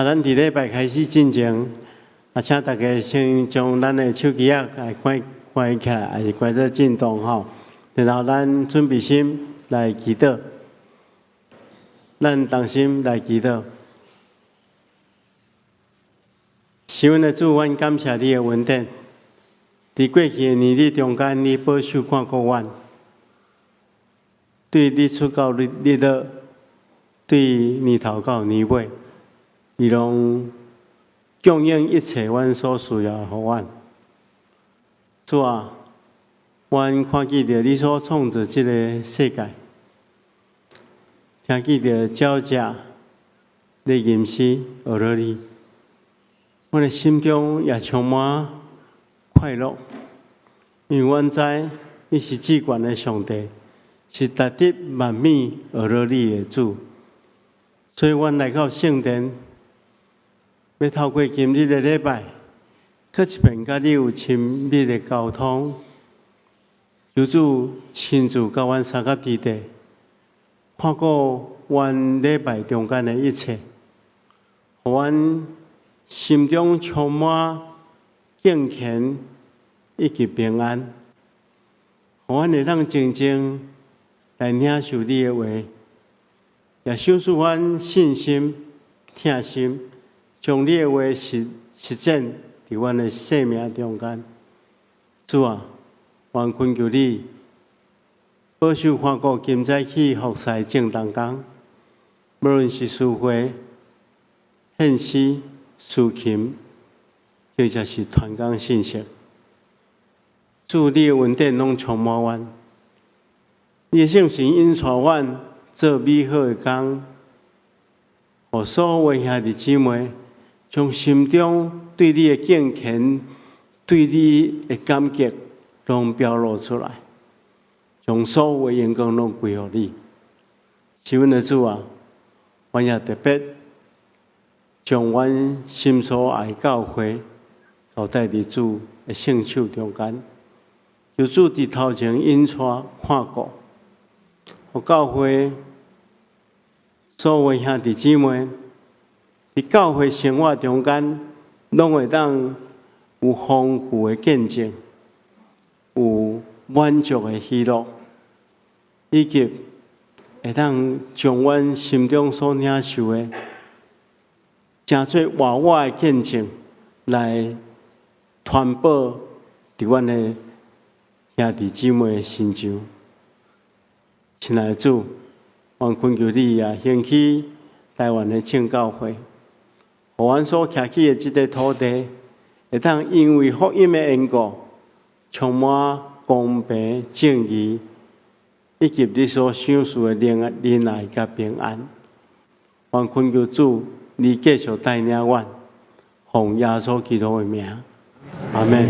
咱伫礼拜开始进前，请大家先将咱的手机关起来，还是关做震动吼。然后咱准备心来祈祷，咱同心来祈祷。是阮的主，阮感谢你的恩典。伫过去的年日中间，你保守看顾阮，对你出到日落，对年头到年尾，伊拢供应一切阮所需要的，互阮。主啊，阮看见着你所创造这个世界，听见着鸟只咧吟诗学乐你，阮的心中也充满快乐，因为阮知你是至高的上帝，是值得万美学乐你的主。所以，阮来到圣殿，要透过今日的礼拜，搁一遍甲你有亲密的交通。求主亲自甲阮三甲伫地，看顾阮礼拜中间的一切，互阮心中充满敬虔以及平安，互阮会当真正来领受你的话，也赏赐阮信心、疼心，将你的话实践伫阮的生命中间。主啊！愿恳求你保守看顾今早起服侍正当工，无论是诗会、献诗、抒琴，或者是传讲信息，主你的恩典拢充满阮。你的圣神引带阮做美好的工，互所有兄弟姊妹将心中对你的敬虔、对你的感激，拢表露出来，将所有的阳光拢归予你。是阮的主啊，阮也特别将阮心所爱教会交代伫主的圣手中间，求主伫头前引带看顾，互教会所有的兄弟姊妹伫教会生活中间，拢会当有丰富的见证。有满足的喜乐，以及会当将阮心中所领受的，诚侪活我的见证来传播伫阮的兄弟姊妹的心上。亲爱的主，愿恳求你也兴起台湾的正教会，互阮所徛起的这个土地，会当因为福音的缘故，充满公平、正义，以及你所赏赐的仁爱甲平安。愿恳求主，你继续带领阮，奉耶稣基督的名，阿门。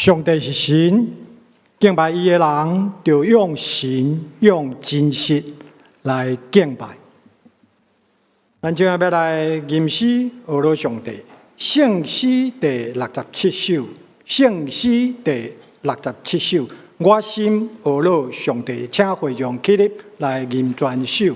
上帝是神，敬拜伊的人就用神、用真实来敬拜。咱今日要来吟诗学罗上帝，圣诗第67首，圣诗第67首。我心学罗上帝，请会众起立来吟全首。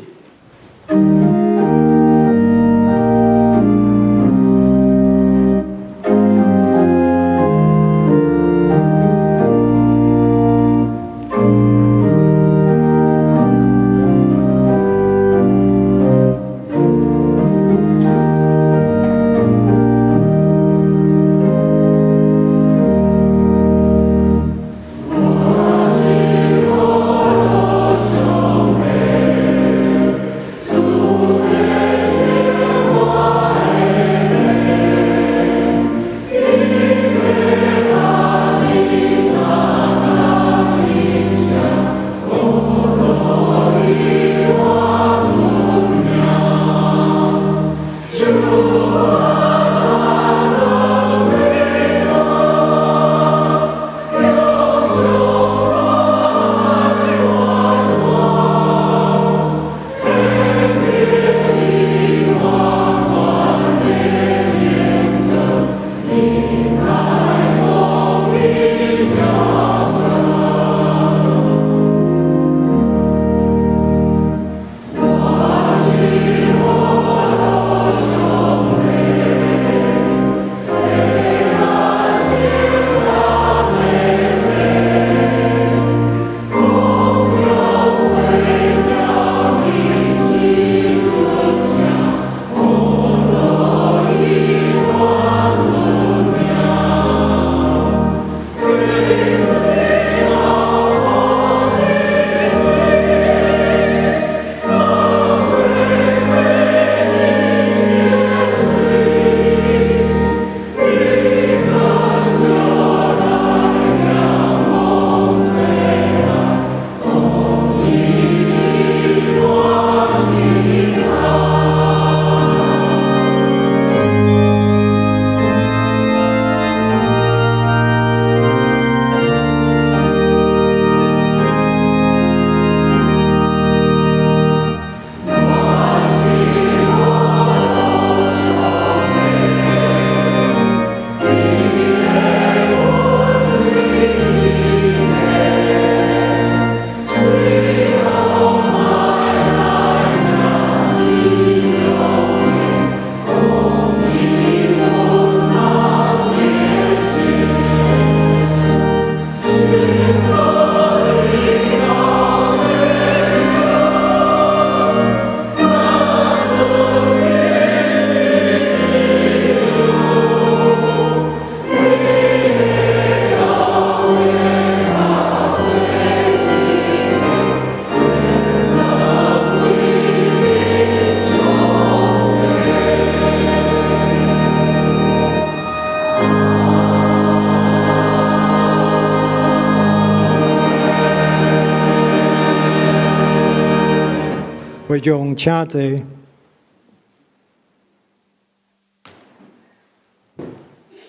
会众请坐。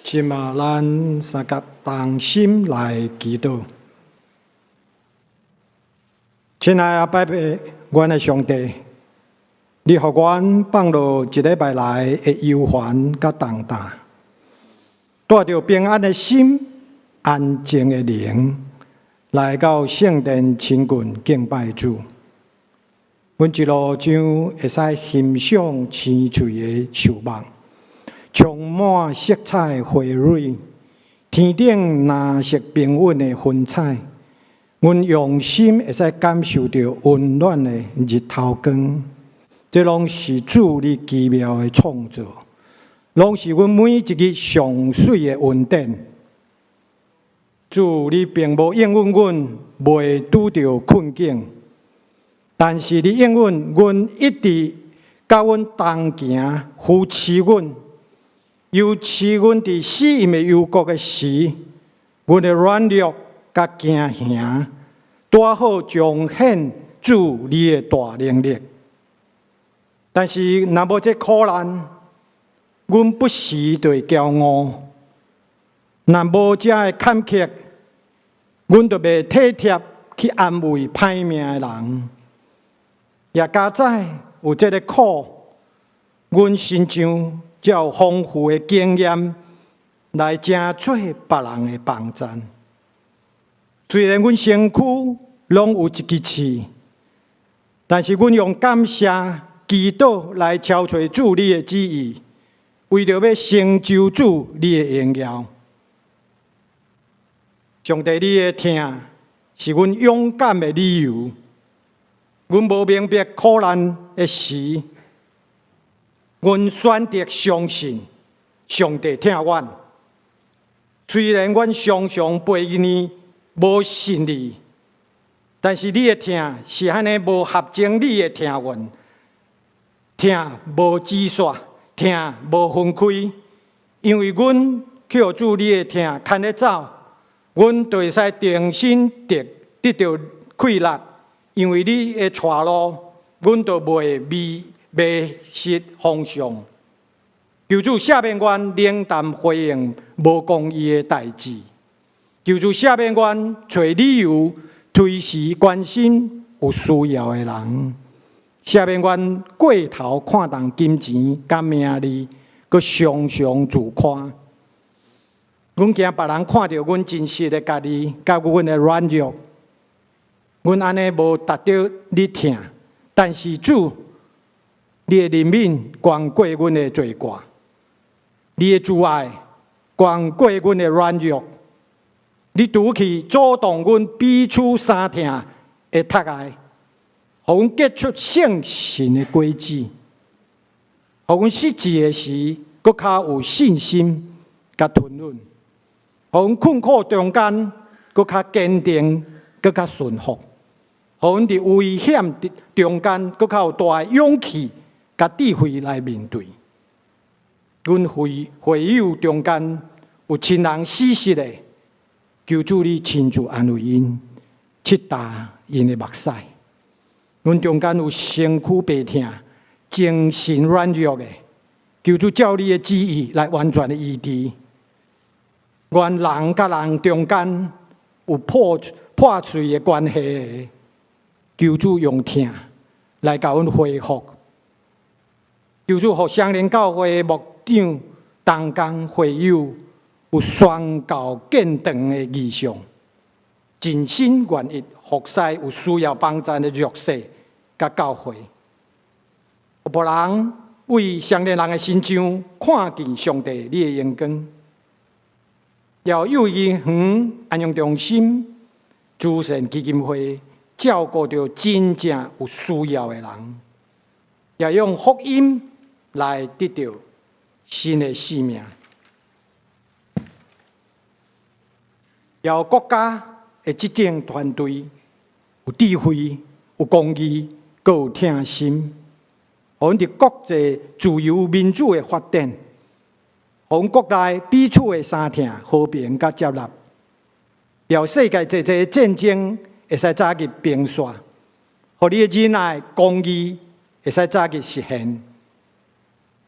今嘛，咱三甲同心来祈祷。亲爱的伯伯，阮的上帝，你互阮放落一礼拜来的忧烦甲重担，带着平安的心、安静的灵，来到圣殿亲近敬拜主。阮一路上会使欣赏青翠的树木，充满色彩花蕊，天顶蓝色平稳的云彩。阮用心会使感受到温暖的日头光，这拢是主你奇妙的创造，拢是阮每一日上水的恩典。主，你并无应允阮袂拄着困境。但是你应允，阮一直甲阮同行，扶持阮，尤其阮伫死荫的幽谷的时，阮的软弱甲惊吓，拄好彰显主你的大能力。但是若无这苦难，阮不时对骄傲，若无遮的坎坷，阮就袂体贴去安慰歹命的人。也加在有这个苦，阮身上才有丰富的经验来成做别人的帮衬。虽然阮身躯拢有一支刺，但是阮用感谢、祈祷来超找主你的旨意，为着要成就主你的荣耀。上帝，你的疼是阮勇敢的理由。阮无明白苦难的时，阮选择相信上帝疼阮。虽然阮常常背逆无信你，但是你的疼是安尼无合情理的疼阮，疼无止煞，疼无分开。因为阮去互主你的疼牵咧走，阮就会使重新得到快乐。因为你的带路，阮就袂迷失方向。求主赦免阮冷淡回应无公义的代志。求主赦免阮找理由推辞关心有需要的人。赦免阮过头看重金钱甲名利，佮常常自夸。阮惊别人看到阮真实的家己，甲阮的软弱。阮安尼无达到你疼，但是主，你的怜悯关过阮的罪过，你的慈爱关过阮的软弱，你拄去阻挡阮彼此相疼的窒碍，互阮结出圣神的果子，互阮失志的时，搁较有信心甲吞忍，互阮困苦中间，搁较坚定，搁较顺服。互阮伫危险中间，搁较有大勇气、甲智慧来面对。阮会友中间有亲人死失的，求主你亲自安慰因，拭干因的目屎。阮中间有身躯病痛、精神软弱的，求主照你的旨意来完全的医治。阮人甲人中间有破碎的关系。求主用疼来甲阮恢复，求主互相连教会牧长、同工会友有宣告见证的意向，尽心愿意服侍有需要帮助的弱势甲教会，有无人为相连人的心上看见上帝你的眼光，要幼儿园安养中心、慈善基金会。照顾到真正有需要的人，也用福音来得到新的生命。要国家的执政团队有智慧、有公义、阁有疼心，互阮伫国际自由民主的发展，互阮国内彼此的相疼、和平甲接纳，要世界侪侪战争。会使早日平息，互你的仁爱、公义会使早日实现，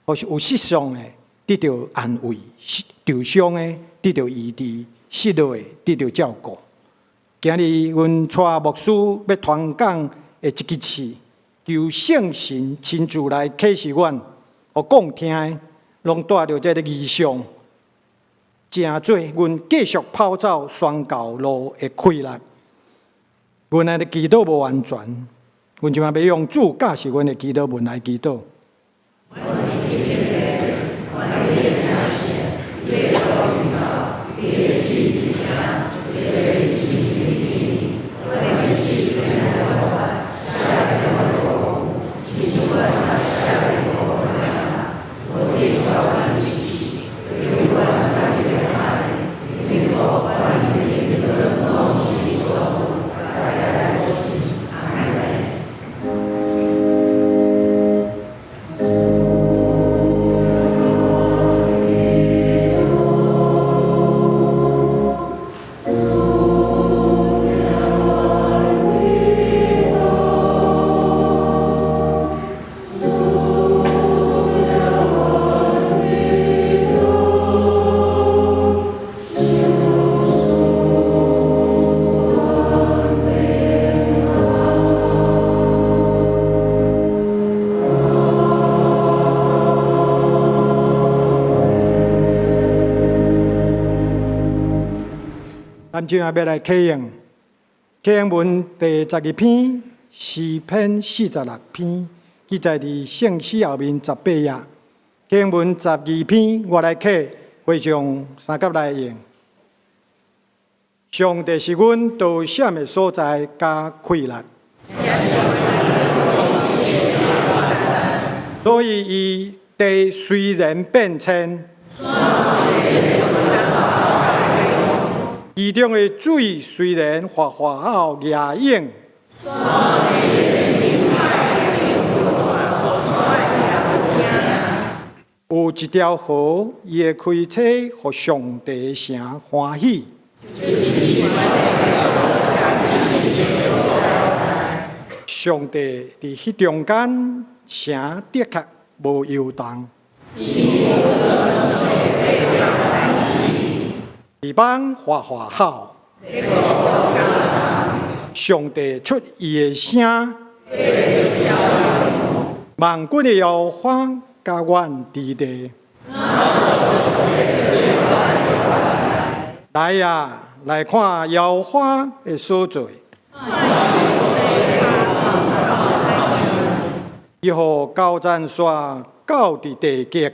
或是有失丧的得到安慰，受伤的得到医治，失落的得到照顾。今日阮带牧师要传讲的这支刺，求圣神亲自来启示阮，互讲听的，拢带着这个意象，成做阮继续跑走宣告路的快乐。阮的祈祷无完全，阮就要用主教示阮的祈祷文来祈祷。咱今仔要来启用启用文第12篇诗篇46篇，记载伫圣诗后面18页。启用文12篇，我来启，会上三甲来用。上帝是阮逃闪的所在，加快乐。所以伊地虽然变迁，其中的水虽然哗哗好野涌，有一条河，伊会开车，互上帝的城欢喜。上帝伫迄中间，城的确无摇动。地邦哗哗好，上帝出伊的声，万军的耶和华甲阮伫地。来呀，来看耶和华的所做。伊互高赞刷到伫地极，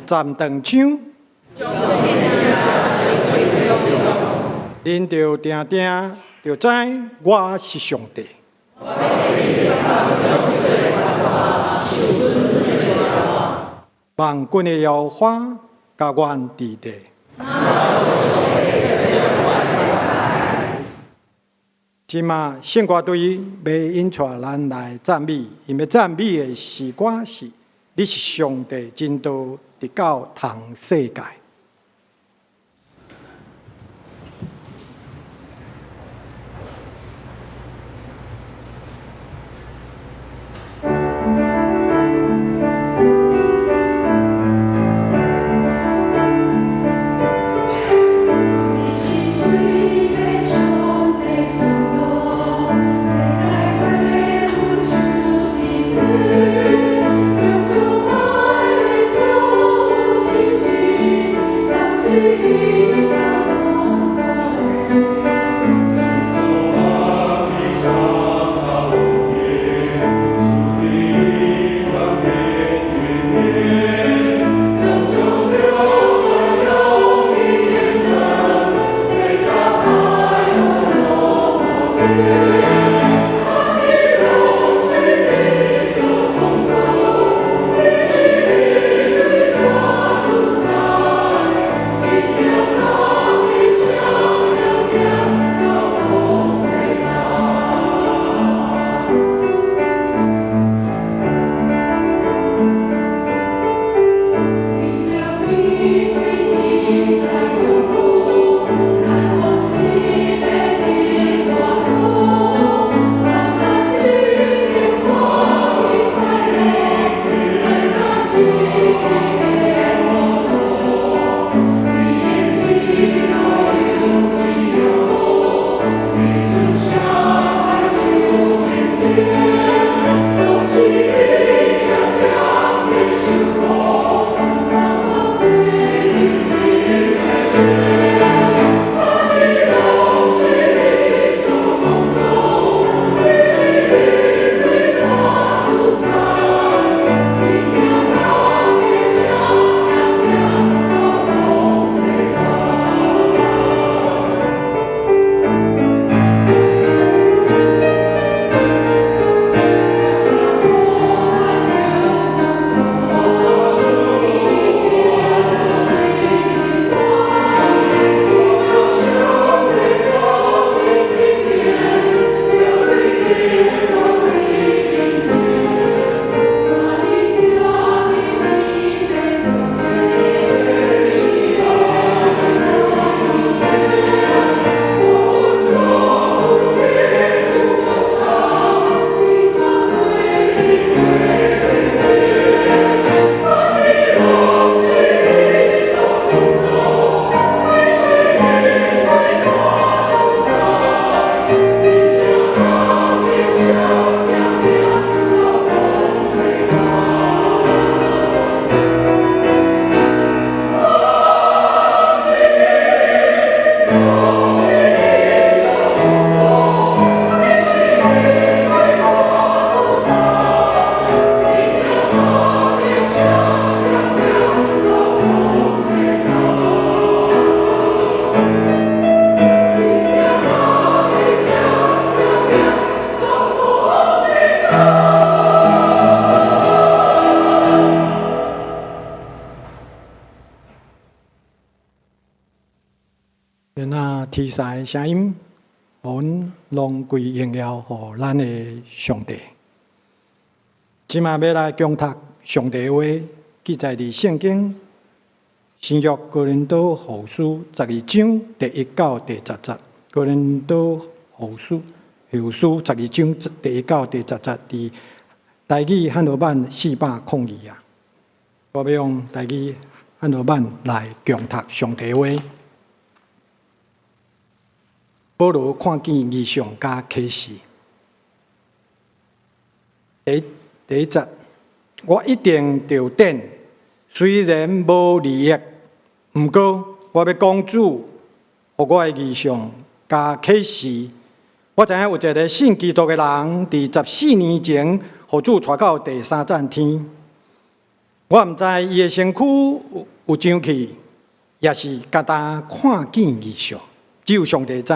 站长枪，恁着定定着知我是上帝。万军的耶和华甲阮伫地。即马圣歌队要引带咱来赞美，因为赞美的诗歌是：你是上帝真道，直到全世界。Oh 愿那天使声音，阮拢归荣耀互咱的上帝。即马要来攻读上帝话，记载伫圣经新约哥林多后书12章第1到第10节。哥林多后书12章第1到第10节，伫台语汉语版402啊。我要用台语汉语版来攻读上帝话。保罗看见异象加启示。第一节，我一定着等，虽然无利益，毋过我要讲主，互我的异象加启示。我知影有一个信基督的人，伫14年前，互主带到第3站天。我毋知伊的身躯有上去，也是简单看见异象，只有上帝知。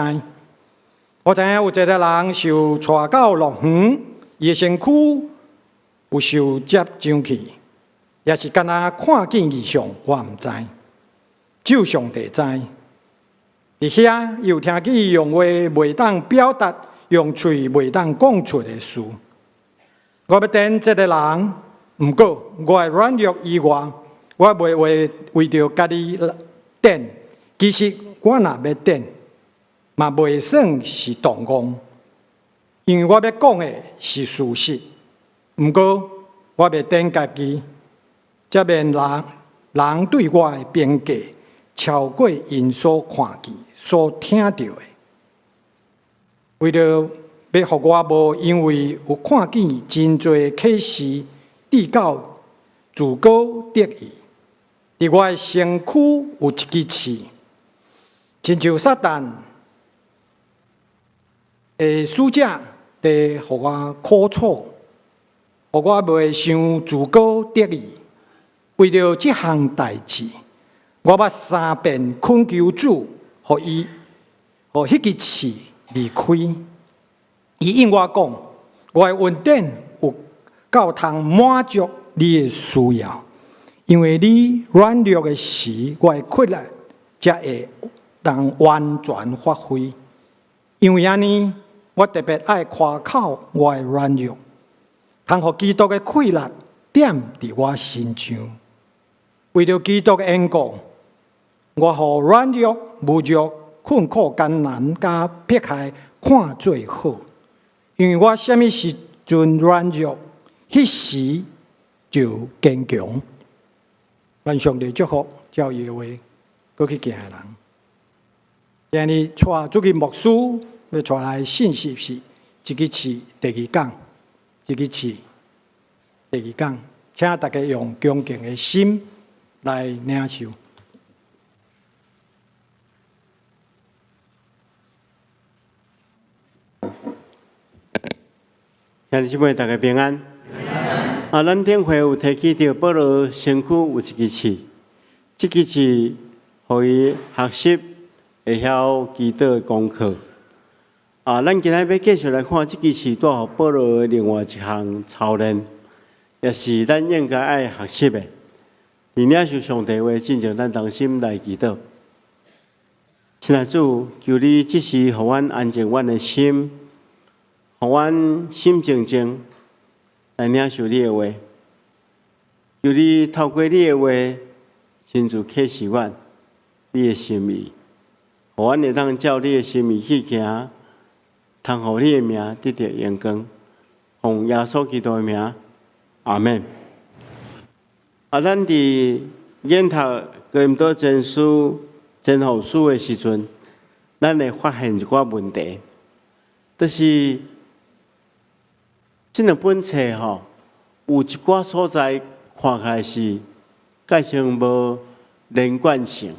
我知影有一个人受带到乐园，伊的身躯有受接上去，也是简单看见异象，我毋知，只有上帝知。伫遐又听见伊用话袂当表达，用喙袂当讲出的事。我要等这个人，毋过我的软弱以外，我袂为着家己等。其实我若要等，嘛袂算是动工，因为我要讲的是事实。毋过我要等家己，才免人对我的评价超过因所看见、所听到的。为着要互我无因为有看见真侪启示，至到自高得意，伫我的身躯有一支刺，亲像撒旦的使者，伫互我苦楚，互我袂伤自高得意。为着这项代志，我捌3遍恳求主，互迄支刺离开。伊应我讲，我的恩典有够通满足你的需要，因为你软弱的时，我的困难才会当完全发挥。因为安尼，我特别爱夸口我的软弱，通互基督的困难点伫我身上。为着基督的缘故，我互软弱、侮辱、困苦、艰难、甲迫害看做好，因为我什么时阵软弱，迄时就坚强。愿上帝祝福照伊的话，过去行的人。今日带主日牧师要带来信息是一个刺第2讲，一个刺第2讲，请大家用恭敬的心来领受。兄弟姊妹，大家平安。咱顶回有提起到保罗身躯有一支刺，这支刺，互伊学习会晓基督的功课。咱今日要继续来看这支刺带予保罗的另外一项操练，也是咱应该爱学习的。而领受上帝话，进前咱同心来祈祷。亲爱主，求你即时互阮安静阮的心。互阮心静静来领受你的话，求你透过你的话，亲自启示阮你的心意，互阮会当照你的心意去行，通互你的名得到荣光。奉耶稣基督的名，阿门。咱伫研读哥林多前书、前后书的时阵，咱会发现一寡问题，就是这两本册有一寡所在看起来是介像无连贯性。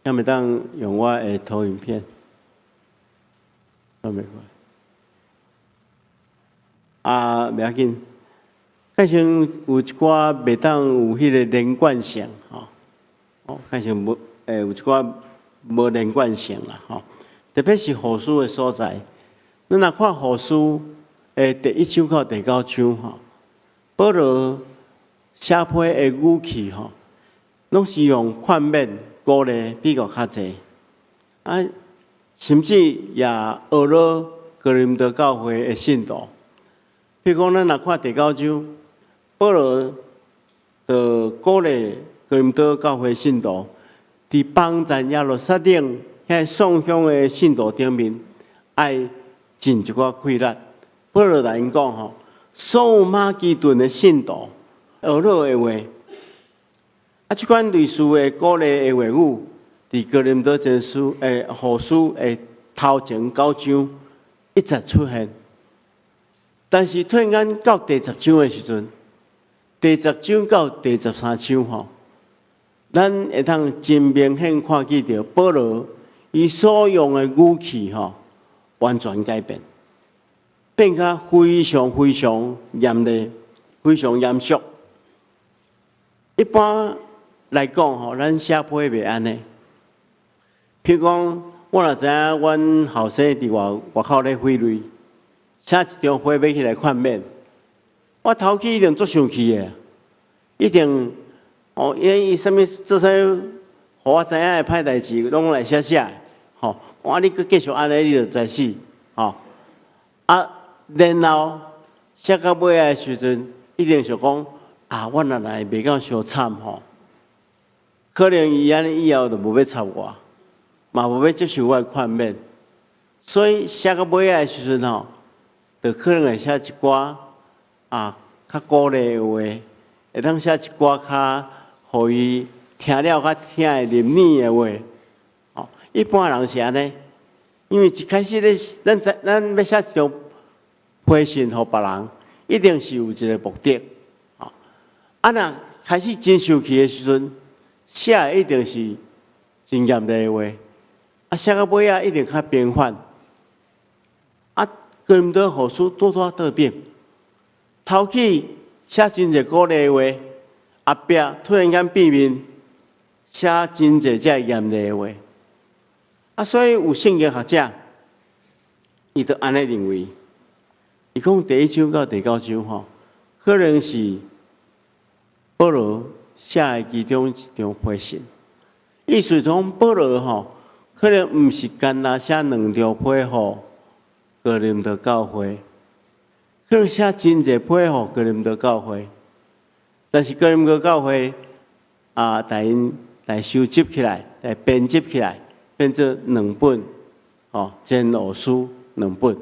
要袂当用我的投影片，袂要紧。介像有一寡袂当有迄个连贯性，介像有一寡无连贯性啦，特别是后书的所在。咱若看后书第1章到第9章，保罗写批的语气，拢是用劝勉、鼓励比较较济。啊，甚至也学了哥林多教会的信徒。譬如讲，咱若看第9章，保罗就鼓励哥林多教会信徒，伫帮咱耶路撒冷遐送香的信徒顶面，爱尽一寡气力。保罗来因讲吼，所有马其顿的信徒学了的话，啊，即款类似的鼓励的话语，伫哥林多前书后书的头前9章一直出现。但是突然间到第10章的时阵，第10章到第13章吼，咱会通真明显看见到保罗伊所用的语气吼，完全改变，变甲非常非常严厉，非常严肃。一般来讲吼，咱写批袂安尼。譬如讲，我若知影阮后生伫外口咧费瑞。写一张花买起来看面，我头起一定足生气的，一定伊啥物做啥，互我知影的歹代志，拢来写，吼，我你佫继续安尼，你就知死，吼，啊，然后写到尾的时阵，一定想讲啊，我若来袂讲伤惨吼，可能伊安尼以后就无要插我，嘛无要接受我的宽免，所以写到尾的时阵吼。就可能会写一寡较鼓励的话，会当写一寡较，互伊听了较听会入耳的话。哦，一般人是安尼，因为一开始咧，咱要写一张批信互别人，一定是有一个目的。哦，若开始真生气的时阵，写的一定是真严厉的话，写到尾一定较平缓。哥林多后书多得病，头起写真侪鼓励的话，后壁突然间变面写真侪遮严厉的话，所以有圣经学者，伊就安尼认为，伊讲第1章到第9章吼，可能是保罗写的其中一张批信，意思讲保罗吼，可能毋是干那写2张批互哥林多教会，可能写真侪批互哥林多教会，但是哥林多教会来收集起来，来编辑起来，变做2本，前后书2本。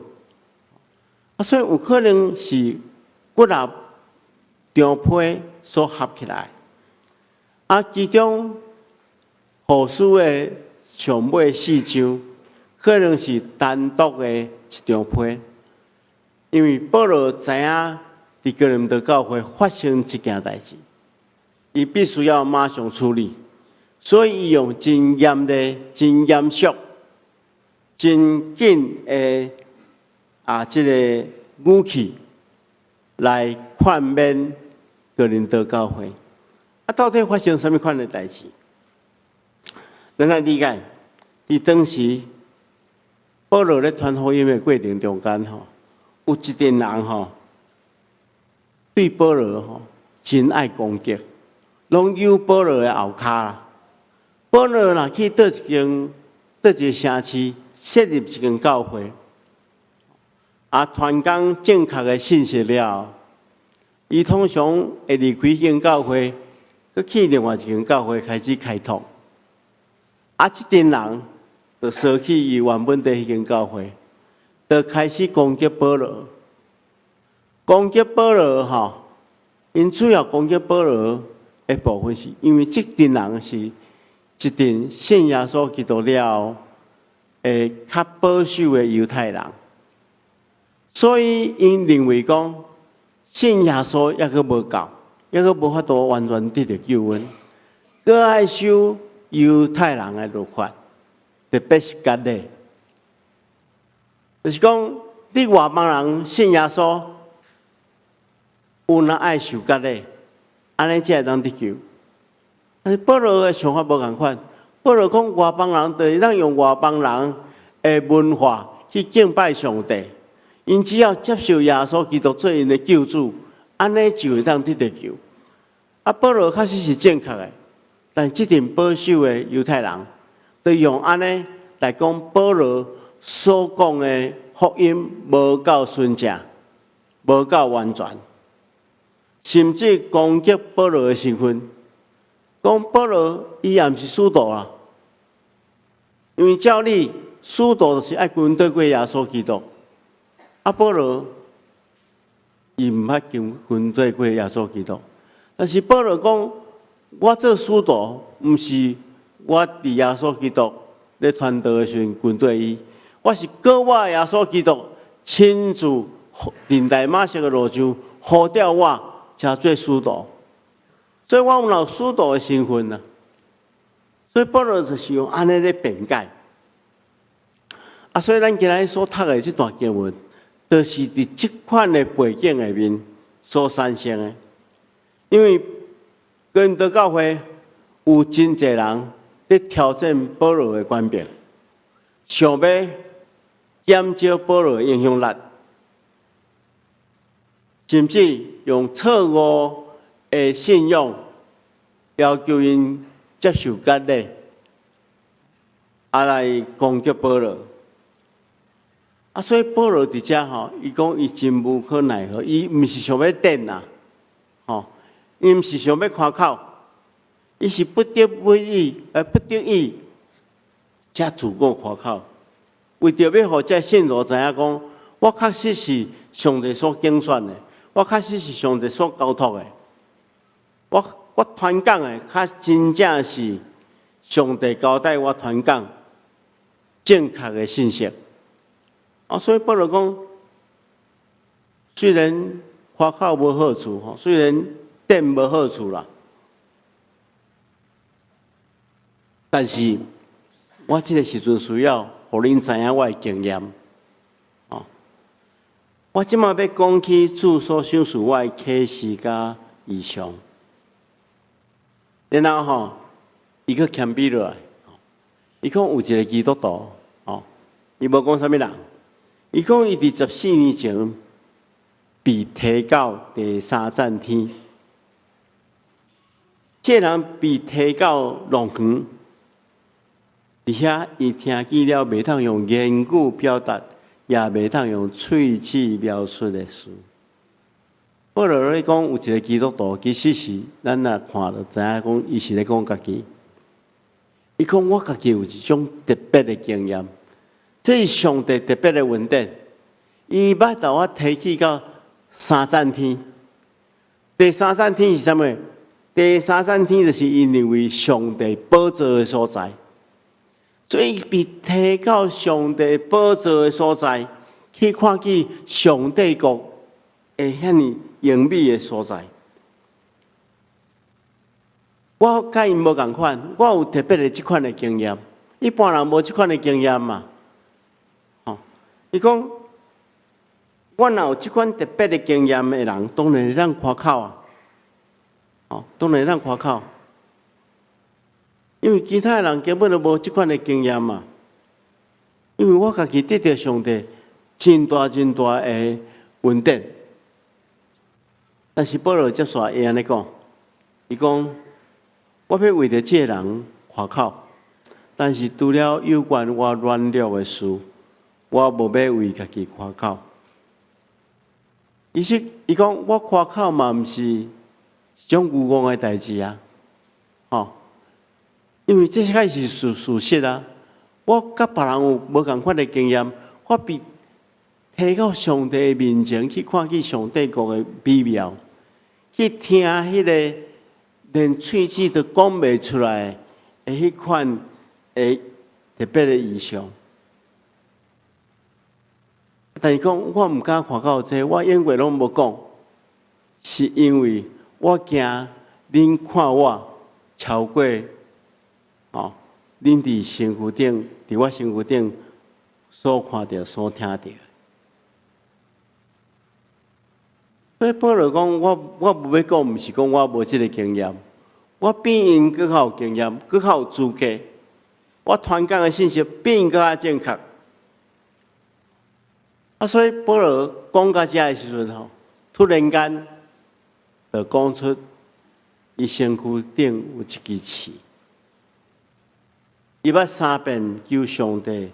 所以有可能是骨力张批所合起来，其中后书的上尾4章，可能是单独的一张批，因为保罗知影伫哥林多教会发生一件代志，伊必须要马上处理，所以伊用真严厉、真严肃、真紧的这个语气来劝勉哥林多教会。到底发生什么款的代志？咱来理解，伫当时保罗咧传福音的过程中间有一群人对保罗真爱攻击，拢揪保罗的后骹啦。保罗若去倒一个城市设立一间教会，传讲正确的信息了，伊通常会离开间教会，佮去另外一间教会开始开拓。这群人就舍弃伊原本的迄间教会，就开始攻击保罗。攻击保罗因主要攻击保罗的部分是因为这群人是一群信耶稣基督了较保守的犹太人，所以因认为讲信耶稣抑阁无够，抑阁无法度完全得到救恩，佮爱守犹太人的律法，特别是割礼，就是讲你外邦人信耶稣，有哪爱受割礼，安尼才会当得救。但是保罗的想法无共款，保罗讲外邦人就是咱用外邦人的文化去敬拜上帝，因只要接受耶稣基督做因的救主，安尼就会当得救。保罗确实是正确的。但这群保守的犹太人，就用安尼来讲保罗所讲的福音无够纯正，无够完全，甚至攻击保罗的身份，讲保罗伊也毋是使徒啊，因为照理使徒就是爱跟对过耶稣基督，啊保罗伊毋捌跟对过耶稣基督，但是保罗讲，我做使徒，毋是我伫耶稣基督咧传道的时阵跟对伊，我是过我耶稣基督亲自临大马色的路上呼召我，才做使徒，所以我有使徒的身份啊。所以保罗就是用安尼咧辩解。啊，所以咱今日所读的这段经文，都是伫这款的背景下面所产生的。因为哥林多教会有真侪人在挑战保罗的观点，想要减少保罗的影响力，甚至用错误的信仰要求因接受割礼，来攻击保罗。啊，所以保罗伫遮吼，伊讲伊真无可奈何，伊毋是想要顶啦，吼，伊毋是想要夸口，伊是不得已才自我夸口，为着要互这信徒知影讲，我确实是上帝所拣选的，我确实是上帝所交托的，我传讲的，较真正是上帝交代我传讲正确的信息。啊，所以保罗讲，虽然夸口无好处吼，虽然顶无好处啦，但是我这个时阵需要，互恁知影我的经验。哦，我即马要讲起主所赏赐我的启示甲异象，然后吼，伊去谦卑落来，伊讲有一个基督徒，哦，伊无讲啥物人。伊讲，伊伫14年前被提到第三站天，这人被提到龙园，伫遐伊听见了袂当用言语表达，也袂当用喙齿描述的事。保罗咧讲，有一个基督徒，其实是咱若看就知影讲，伊是咧讲家己。伊讲我家己有一种特别的经验。这是上帝特别的恩典，伊捌甲我提起到三站天。第三站天是啥物？第三站天就是因认为上帝宝座的所在，所以被提到上帝宝座的所在，去看见上帝国会遐尼荣美的所在。我甲因无共款，我有特别的即款的经验，一般人无即款的经验嘛。伊讲，我若有即款特别的经验的人，当然会当夸口啊，当然会当夸口，因为其他人根本就无即款的经验嘛。因为我家己得到上帝真大的恩典，但是保罗接续伊安尼讲，伊讲，我要为着这个人夸口，但是除了有关我软弱的事。我无要为家己夸口，伊讲我夸口嘛，毋是一种愚妄的代志啊，因为这才是事实啊。我甲别人有无共款的经验，我比提到上帝的面前去看见上帝国的美妙，去听迄个连喙齿都讲袂出来的迄款的特别的异象。但是讲，我毋敢看到这，我永远拢无讲，是因为我惊恁看我超过，恁伫身躯顶，伫我身躯顶所看到、所听到。所以保罗讲，我无要讲，毋是讲我无即个经验，我比因更较有经验，更较有资格。我传讲的信息比因更较正确。所以保罗讲到这的时阵吼，突然间就讲出伊身躯顶有一支刺，伊捌3遍求上帝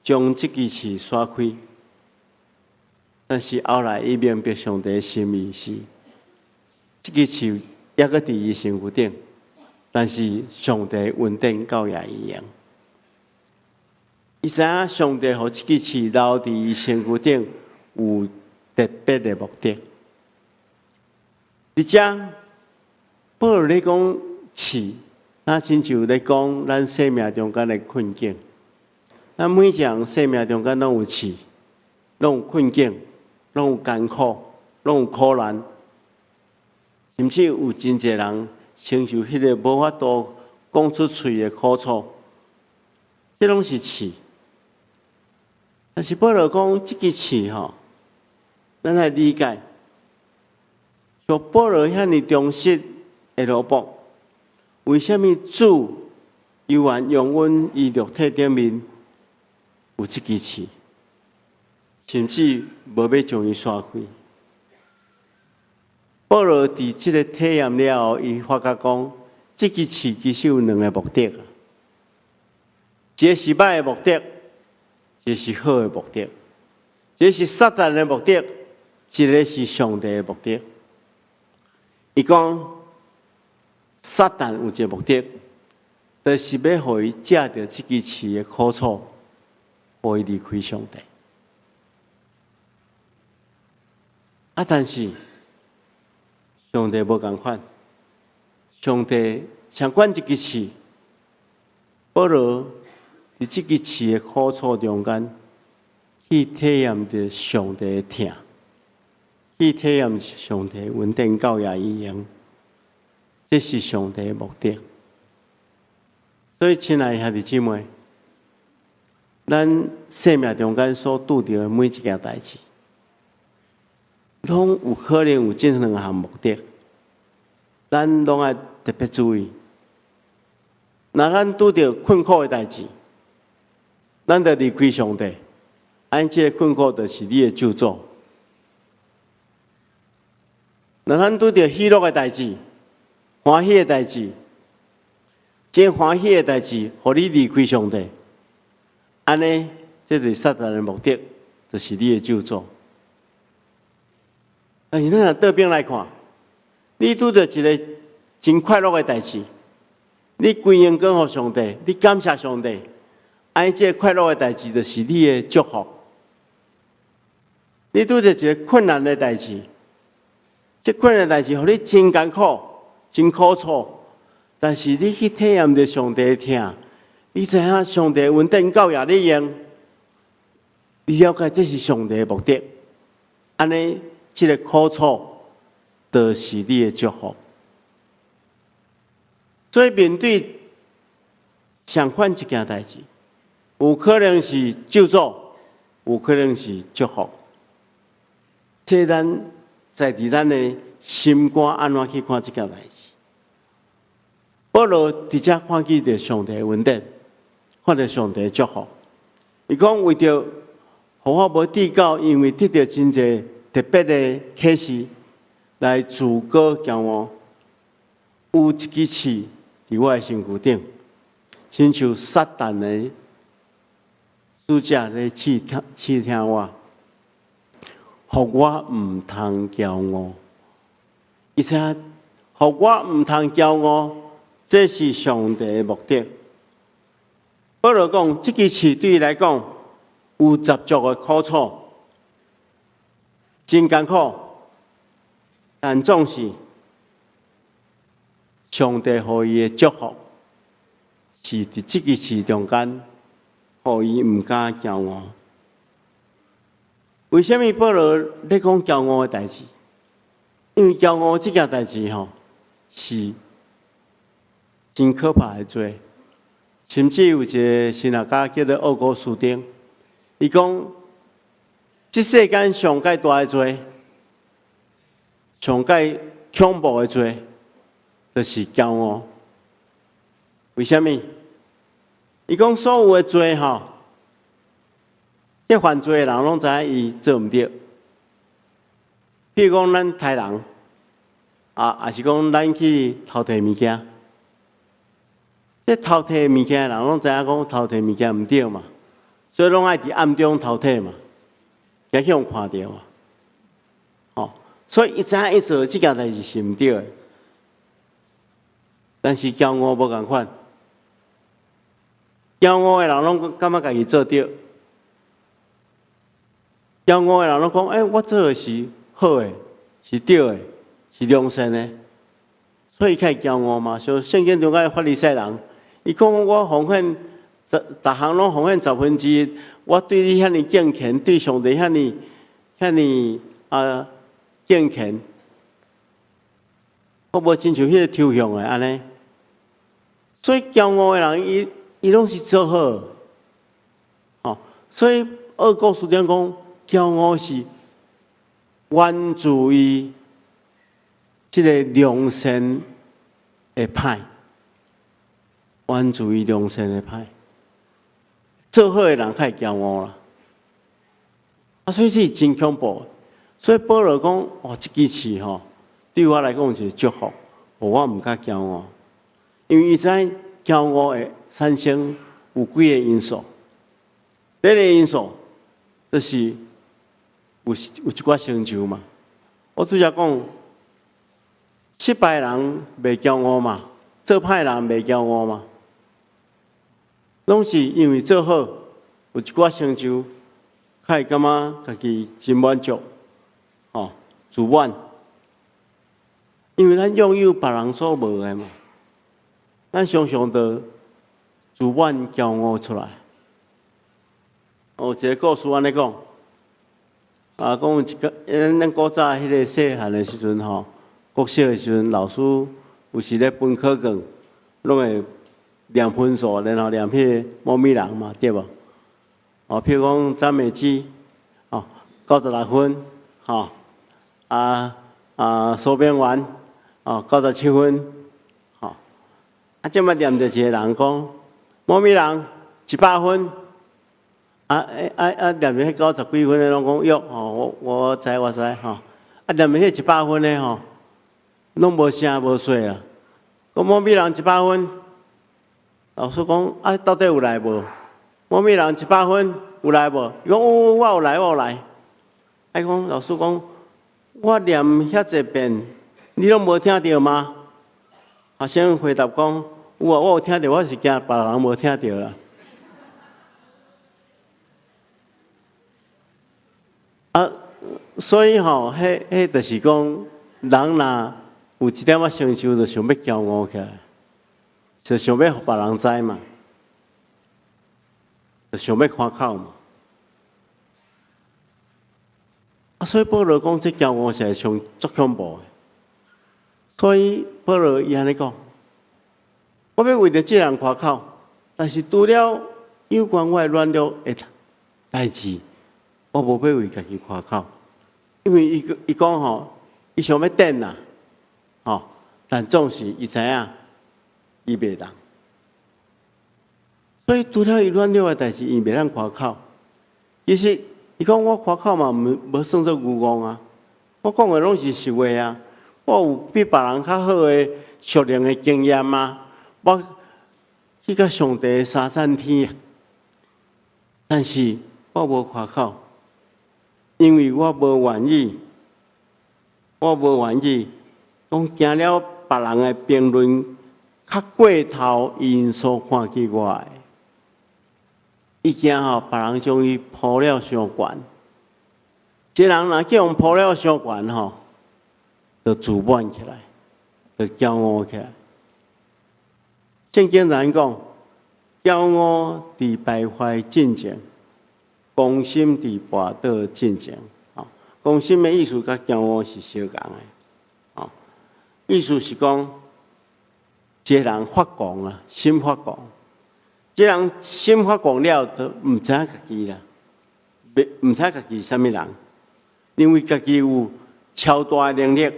将即支刺刷开，但是后来伊明白上帝的心意是，即支刺还阁伫伊身躯顶，但是上帝恩典够也一样。伊知影上帝互即支刺留伫伊身躯顶有特别的目的。伫遮，保罗咧讲刺，那亲像咧讲咱生命中间的困境。咱每一个人生命中间拢有刺，拢有困境，拢有艰苦，拢有苦难，甚至有真侪人承受迄个无法度讲出嘴的苦楚，这拢是刺。但是保罗讲即支刺吼，咱来理解，像保罗遐尼忠实的罗卜，为什么主犹原用阮伊肉体顶面有即支刺，甚至无要将伊刷开？保罗伫即个体验了后，伊发觉讲，即支刺其实有2个目的啊，一个是歹的目的，一个是好的目的，一个是撒旦的目的，一个是上帝的目的。伊讲，撒旦有一个目的，就是要互伊借着即支刺的苦楚，互伊离开上帝。但是上帝无共款，上帝想管即支刺，保罗伫即支刺的苦楚中间，去体验着上帝的疼，去体验上帝的恩典教也一样，这是上帝的目的。所以，亲爱的兄弟姊妹，咱生命中间所拄着的每一件代志，拢有可能有这2项目的，咱拢要特别注意。若咱拄着困苦的代志，咱就离开上帝，这个困苦就是你的救助。若咱拄着喜乐的代志、欢喜的代志，这欢喜的代志，互你离开上帝，这就是撒旦的目的，就是你的救助。但是咱若倒边来看，你拄着一个真快乐的代志，你归荣光给上帝，你感谢上帝，这个快乐的代志就是你的祝福。你拄着一个困难的代志，这困难的代志，互你真艰苦、真苦楚，但是你去体验着上帝的疼，你知影上帝恩典教也你用，你了解这是上帝的目的，这个苦楚就是你的祝福。所以面对相反一件代志，有可能是救助，有可能是祝福。这咱在伫咱的心肝安怎去看这件代志？保罗伫遮看见着上帝的恩典，看到上帝的祝福。伊讲为着互我无地高，因为得到真侪特别的启示，来自高骄傲，有一支刺伫我的身躯顶，亲像撒旦的使者咧试听我，互我毋通骄傲。而且，互我毋通骄傲，这是上帝的目的。保罗讲，这支刺对伊来讲有十足的苦楚。真艰苦，但总是上帝予伊的祝福，是伫这个事中间，予伊毋敢骄傲。为什么保罗咧讲骄傲的代志？因为骄傲这件代志是真可怕的罪。甚至有一个神学家叫做奥古斯丁，伊讲，这世间上界大的罪，上界恐怖的罪，就是骄傲。为什么？伊讲所有的罪这犯罪的人拢知影伊做毋对。譬如讲咱杀人，也是讲咱去偷摕物件，这偷摕物件的人拢知影讲偷摕物件毋对嘛，所以拢爱伫暗中偷摕嘛，惊去互看到嘛。哦，所以伊知影伊做即件代志是毋对的，但是骄傲无共款，骄傲的人拢感觉家己做对，骄傲的人拢讲：我做的是好的，是对的，是良善的。所以较骄傲嘛，像圣经中个法利赛人，伊讲我奉献，逐项拢奉献1/10，我对你遐尼敬虔，对上帝遐尼敬虔，我无亲像迄个抽象的安尼。所以骄傲的人，伊拢是做好，哦，所以二故事点讲，骄傲是源自于即个良善的歹，源自于良善的歹。做好的人较骄傲啦，所以是真恐怖。所以保罗讲：即支词对我来讲是祝福，我毋敢骄傲，因为伊知骄傲会产生有几个因素。第一个因素就是有一寡成就嘛。我拄则讲，失败人袂骄傲嘛，做歹人袂骄傲嘛，拢是因为做好有一寡成就，才会感觉家己真满足，自满。因为咱拥有别人所无的嘛，咱常常就自满骄傲出来。一个故事安尼讲，讲有一个，咱古早迄个细汉的时阵国小的时阵，老师有时咧分考卷，拢会量分数，然后量迄个猫咪人嘛，对无？譬如讲赞美诗，96分，说编完，97分，即摆念着一个人讲，猫咪人100分，念着迄90几分的拢讲哟，我知，念着迄100分的拢无声无水啊。讲猫咪人100分，老师讲到底有来无？猫咪人100分有来无？伊讲我有来，我有来。讲老师讲，我念遐济遍，你拢无听到吗？学生回答讲，有啊，我有听到，我是惊别人无听到啦。所以迄就是讲，人若有一点仔成就，就想要骄傲起来，就想要互别人知嘛，就想要夸口嘛。所以保罗讲，这骄傲是上足恐怖的。所以保罗伊安尼讲，我要为着这人夸口，但是除了有关我的软弱的代志，我无要为家己夸口，因为伊讲伊想要等啦，但总是伊知影伊袂当，所以除了伊软弱的代志，伊袂当夸口。其实伊讲我夸口嘛，无算作愚妄啊，我讲的拢是实话啊。我有比别人较好的属灵的经验啊，我去甲上帝三赞天，但是我无夸口，因为我无愿意讲惊了别人的评论较过头因所看起我的，伊惊别人将伊抱了伤悬，一个人若叫人抱了伤悬就自满起来，就骄傲起来。圣经人讲，骄傲伫败坏进前，公心伫跋倒进前。公心的意思甲骄傲是相共的。意思是讲，一个人发狂啦，心发狂。一个人心发狂了，都毋知影家己啦，毋知家己是啥物人，因为家己有超大的能力。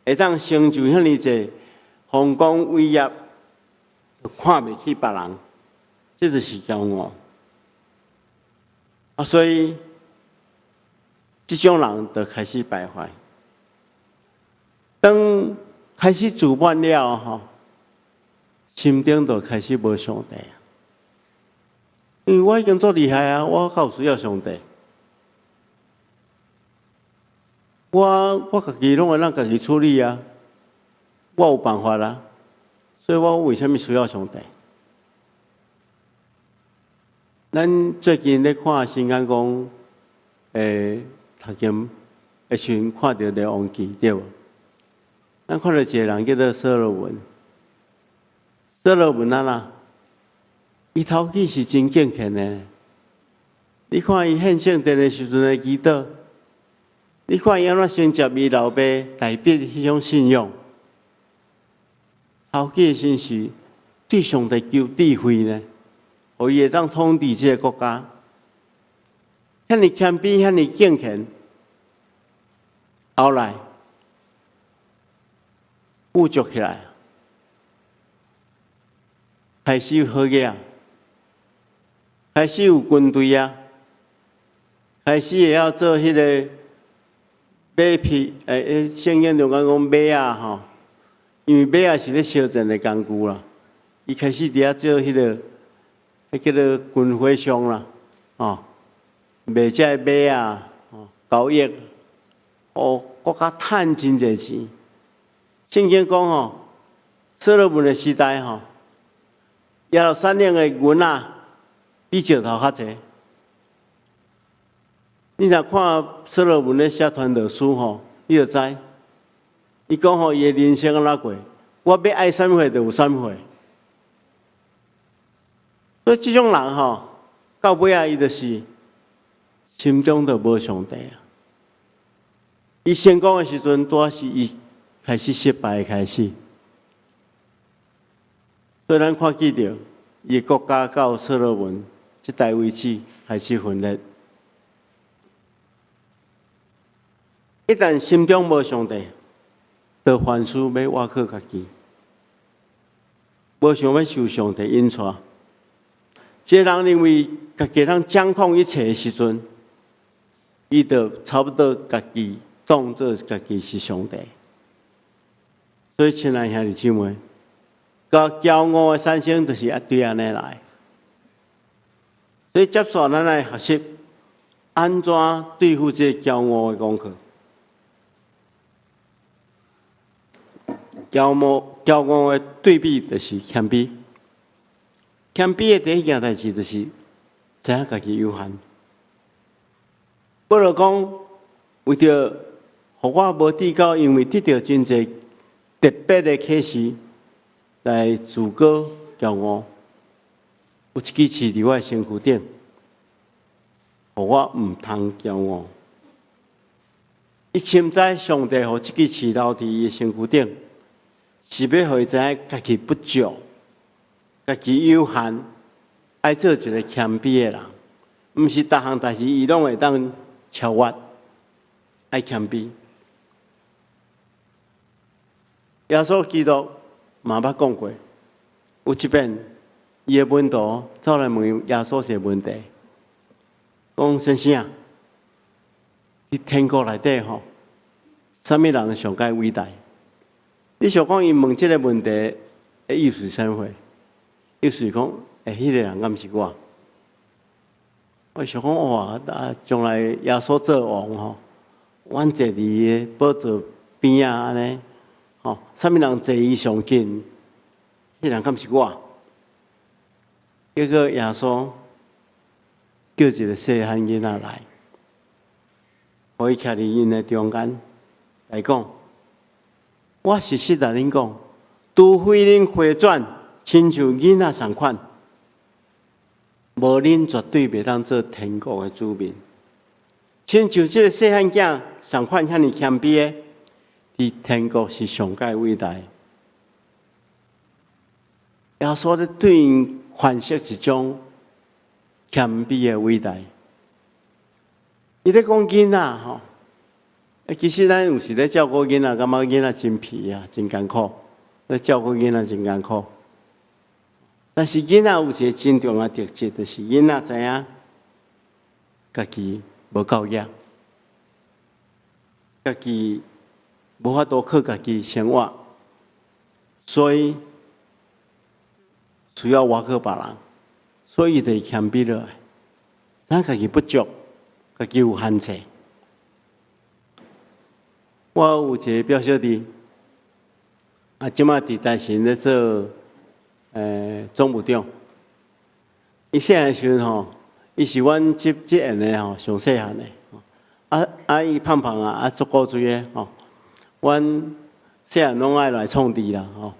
会当成就遐尼济丰功伟业，就看袂起别人，这就是骄傲。所以这种人就开始败坏。当开始自满了心中就开始无上帝。因为我已经足厉害啊，我够需要上帝。我家己拢会让家己处理啊，我有办法啦，所以我为什么需要上帝？咱最近咧看新眼讲，读经时阵看到列王记对无？咱看到一个人叫做所罗门，所罗门啦，伊头起是真敬虔的。你看伊献圣殿的时阵的祈祷，你看伊安怎承接伊老爸代笔迄种信仰，头起的心是对上帝求智慧呢，互伊会当统治这个国家。遐尼谦卑，遐尼敬虔，后来富足起来，开始有好嘢啊，开始有军队啊，开始也要做迄个马匹，圣经中讲马啊吼，因为马啊是咧烧战的工具啦，伊开始伫遐做迄个，叫做军火商啦，卖这马啊，交易，国家趁真侪钱。圣经讲吼，所罗门的时代吼，耶路撒冷的银啊，比石头较济。你若看所罗门咧写传道书吼，你就知，伊讲吼伊的人生安怎过，我要爱啥物货就有啥物货。所以这种人吼，到尾啊，伊就是心中就无上帝啊。伊成功的时阵，拄是伊开始失败的开始。所以咱看见着，伊国家到所罗门这代为止开始分裂。一旦心中无上帝，就凡事要挖靠家己，无想要受上帝引带。这人认为家己通掌控一切的时阵，伊就差不多家己当作家己是上帝。所以，亲爱兄弟姊妹，甲骄傲的产生就是对安尼来。所以，接续咱来学习安怎对付这骄傲的功课。骄傲的对比就是谦卑。谦卑的第一件代志就是知影家己有限。保罗讲，为着互我无地高，因为得到真侪特别的启示，来自高骄傲。有一支刺伫我身躯顶，互我毋通骄傲。伊深知上帝互这支刺留伫伊身躯顶，是要互伊知影家己不足。家己有限，爱做一个谦卑的人，毋是逐项代志伊拢会当超越，爱谦卑。耶稣基督嘛捌讲过，有一遍伊的门徒走来问耶稣一个问题，讲先生，伫天国内底吼，啥物人上介伟大？你想讲伊问这个问题的意思是啥货？意思是讲，迄个人敢毋是我？我想讲，哇，将来耶稣做王吼，阮坐伫伊的宝座边啊，安尼，吼，啥物人坐伊上近？迄人敢毋是我？结果耶稣叫一个细汉囡仔来，互伊徛伫因的中间来讲，我实实甲恁讲，除非恁回转。亲像囡仔同款，无恁绝对袂当做天国的主民。亲像这个细汉囝同款遐尼谦卑的，伫天国是上界伟大。耶稣咧对因反射一种谦卑的伟大。伊咧讲囡仔吼，其实咱有时咧照顾囡仔，感觉囡仔真皮啊，真艰苦。咧照顾囡仔真艰苦。但是囡仔有一个真重要特质，就是囡仔知影家己无够业，家己无法度靠家己生活，所以需要挖靠别人，所以就谦卑落来，咱家己不足，家己有限制。我有一个表小弟，即马伫台新咧做总务长。伊细汉时阵吼，伊是阮这院的吼上细汉的，伊胖胖足古锥的吼，阮细汉拢爱来创治啦吼。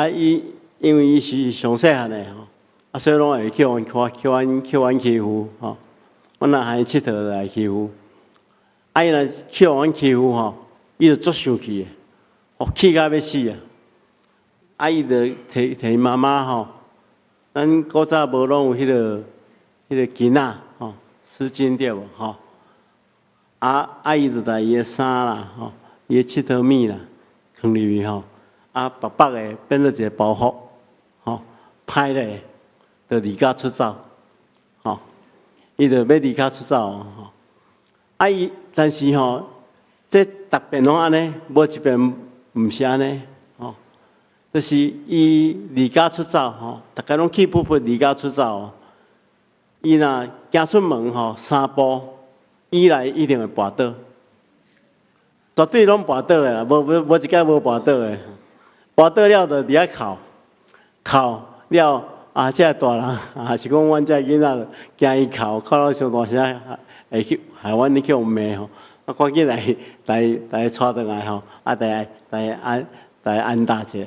伊因为伊是上细汉的吼，所以拢会去阮欺负吼。阮若喊伊佚佗来欺负，伊若去阮欺负吼，伊就足生气的，气甲要死啊！伊就摕妈妈吼。咱古早无拢有迄个巾仔吼，丝巾对无吼？伊就把伊的衫啦吼，伊的佚佗物啦，放入去吼，白白的变做一个包袱吼，歹咧，就离家出走吼，伊就要离家出走吼。伊但是吼，这逐遍拢安尼，无一遍毋是安尼。就是伊离家出走吼，大家拢气噗噗离家出走。伊若行出门吼，3步以内一定会跋倒，绝对拢跋倒的啦，无一间无跋倒的。跋倒了就伫遐哭了这大人是讲阮这囡仔惊伊哭到上大声，会去害阮去互骂吼，赶紧来带带来吼，来安大者。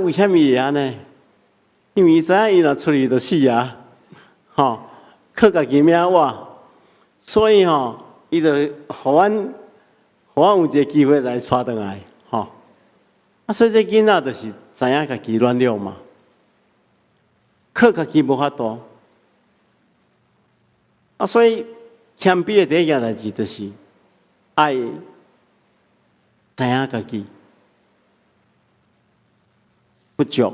为什么会安尼？因为伊知影伊若出去就死吼，靠家己命活，所以吼，伊就互阮有一个机会来带转来吼。所以这囡仔就是知影家己软弱嘛，靠家己无法度。所以谦卑的第一件代志就是爱知影家己不足，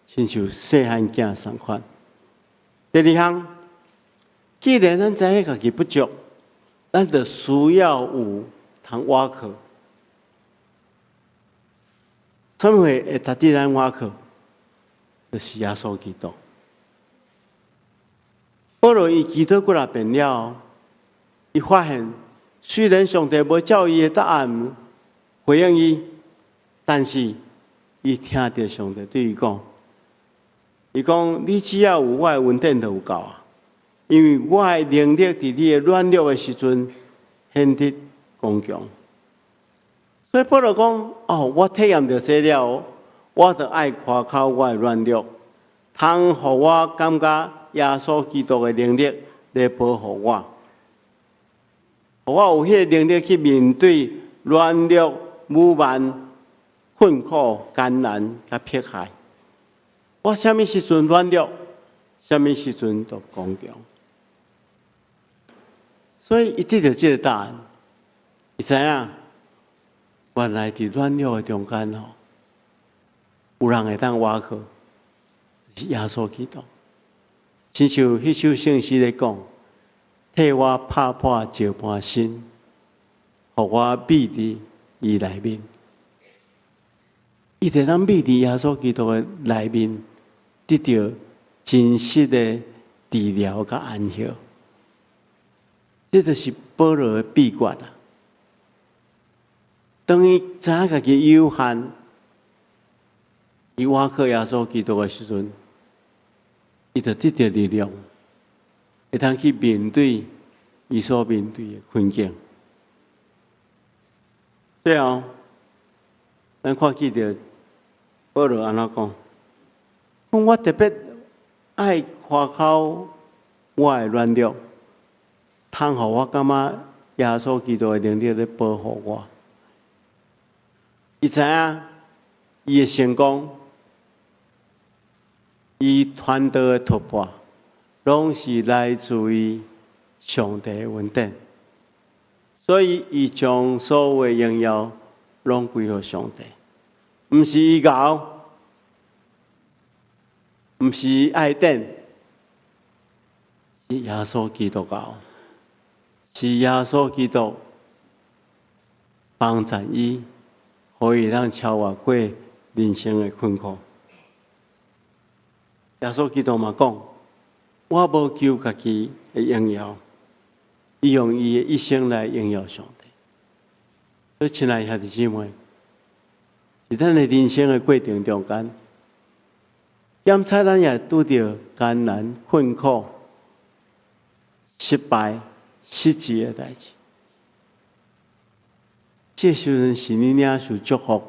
亲像细汉囝同款。第二项，既然咱知影家己不足，咱就需要有通挖靠。什么会值得咱挖靠？就是耶稣基督。保罗伊祈祷过来变了，伊发现虽然上帝无照伊的答案回应伊，但是伊听到上帝对伊讲：“伊讲你只要有我的恩典就有够啊，因为我的能力伫你的软弱的时阵显得刚强。”所以保罗讲：“我体验到这了，我就爱夸口我的软弱，通互我感觉耶稣基督的能力来保护我，互我有迄个能力去面对软弱、无慢。”困苦、艰难、甲迫害，我什么时阵软弱，什么时阵就刚强。所以，伊得到这个答案，伊知影原来伫软弱的中间吼，有人会当挖靠，是耶稣基督。亲像迄首圣诗咧讲：“替我拍破石盘心，互我秘伫伊内面。”伊在咱秘伫耶稣基督的内面，得到真实的治疗甲安息。这就是保罗的秘诀啊！当伊知影家己有限，伊挖靠耶稣基督的时阵，伊就得到力量，会通去面对伊所面对的困境。最后，咱看见着。保罗安怎讲？我特别爱夸口我的软弱，通互我感觉耶稣基督的能力在保护我。伊知影伊的成功，伊团队的突破，拢是来自于上帝的恩典。所以，伊将所有的荣耀拢归给上帝。毋是伊搞，毋是爱典，是耶稣基督搞，是耶稣基督帮助伊，可以让超越过人生的困苦。耶稣基督嘛讲，我无求家己的荣耀，伊用伊的一生来荣耀上帝。所以，亲爱的兄弟姊妹，在咱的人生的过程中间，检测咱也拄着艰难、困苦、失败、失志的代志。这时阵是你领受祝福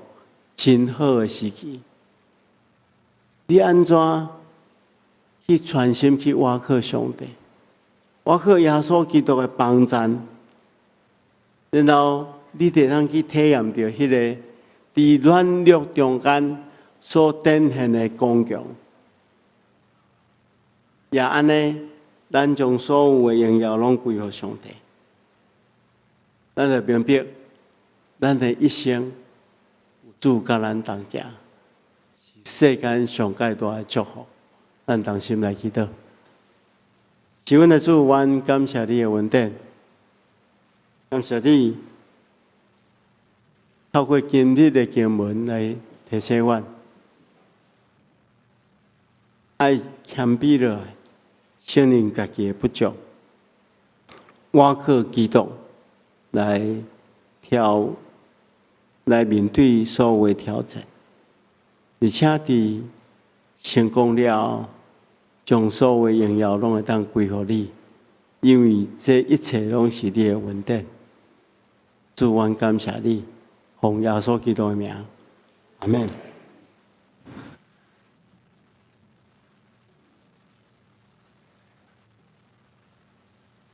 真好的时期。你安怎去全心去倚靠上帝，倚靠耶稣基督的帮赞，然后你得当去体验到迄个伫软弱中间所展现的光强。也安尼，咱将所有的荣耀拢归乎上帝。咱就明白，咱的一生有主甲咱同行，是世间上界大的祝福。咱同心来祈祷。是阮的主，阮感谢你的恩典，感谢你透过今日的经文来提醒阮，爱谦卑落来，承认家己的不足，倚靠基督来面对所有的挑战，而且伫成功了后，将所有的荣耀拢会当归乎你，因为这一切拢是你的恩典。主，阮感谢你，奉耶稣基督的名，阿门。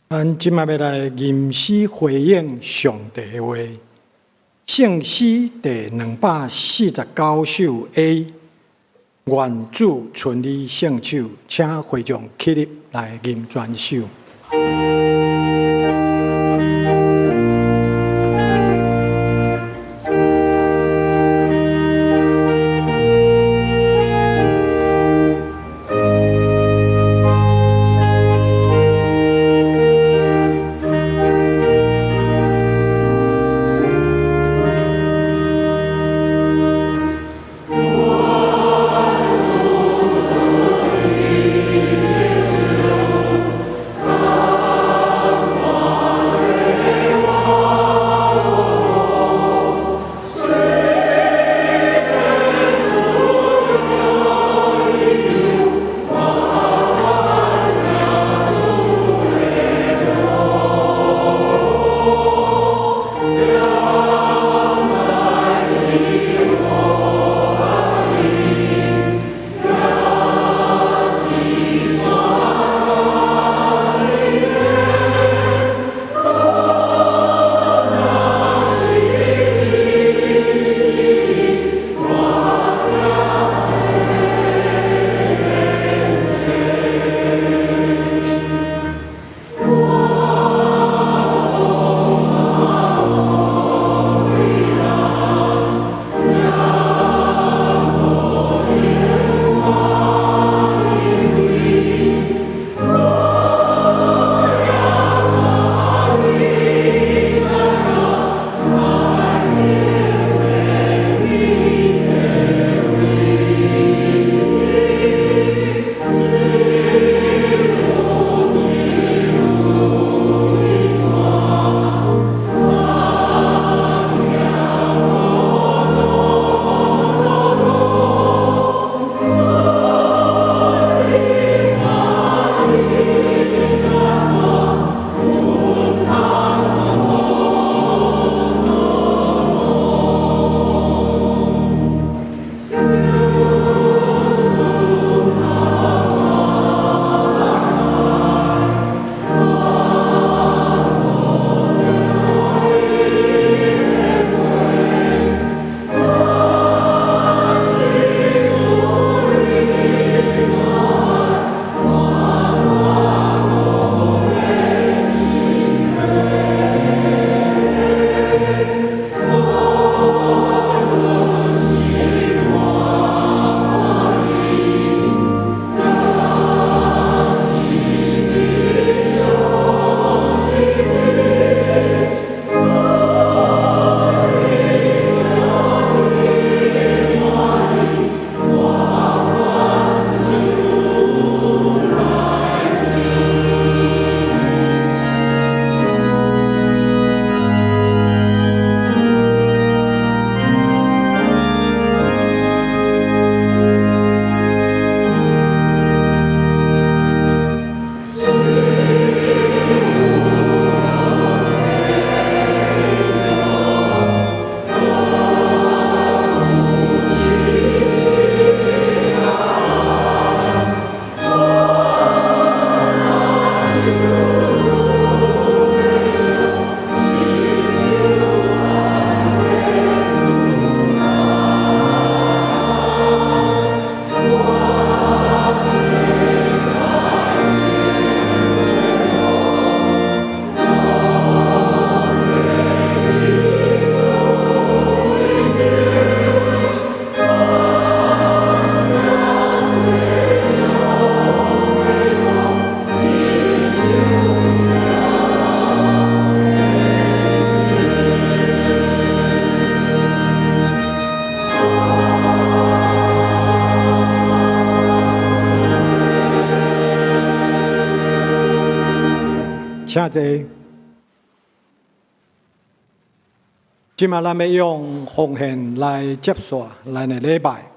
咱今麦要来吟诗回应上帝的话，圣诗第249首 A， 愿主顺利圣手，请会众起立来吟全首。请坐。今嘛，咱要用奉献来接续咱的礼拜。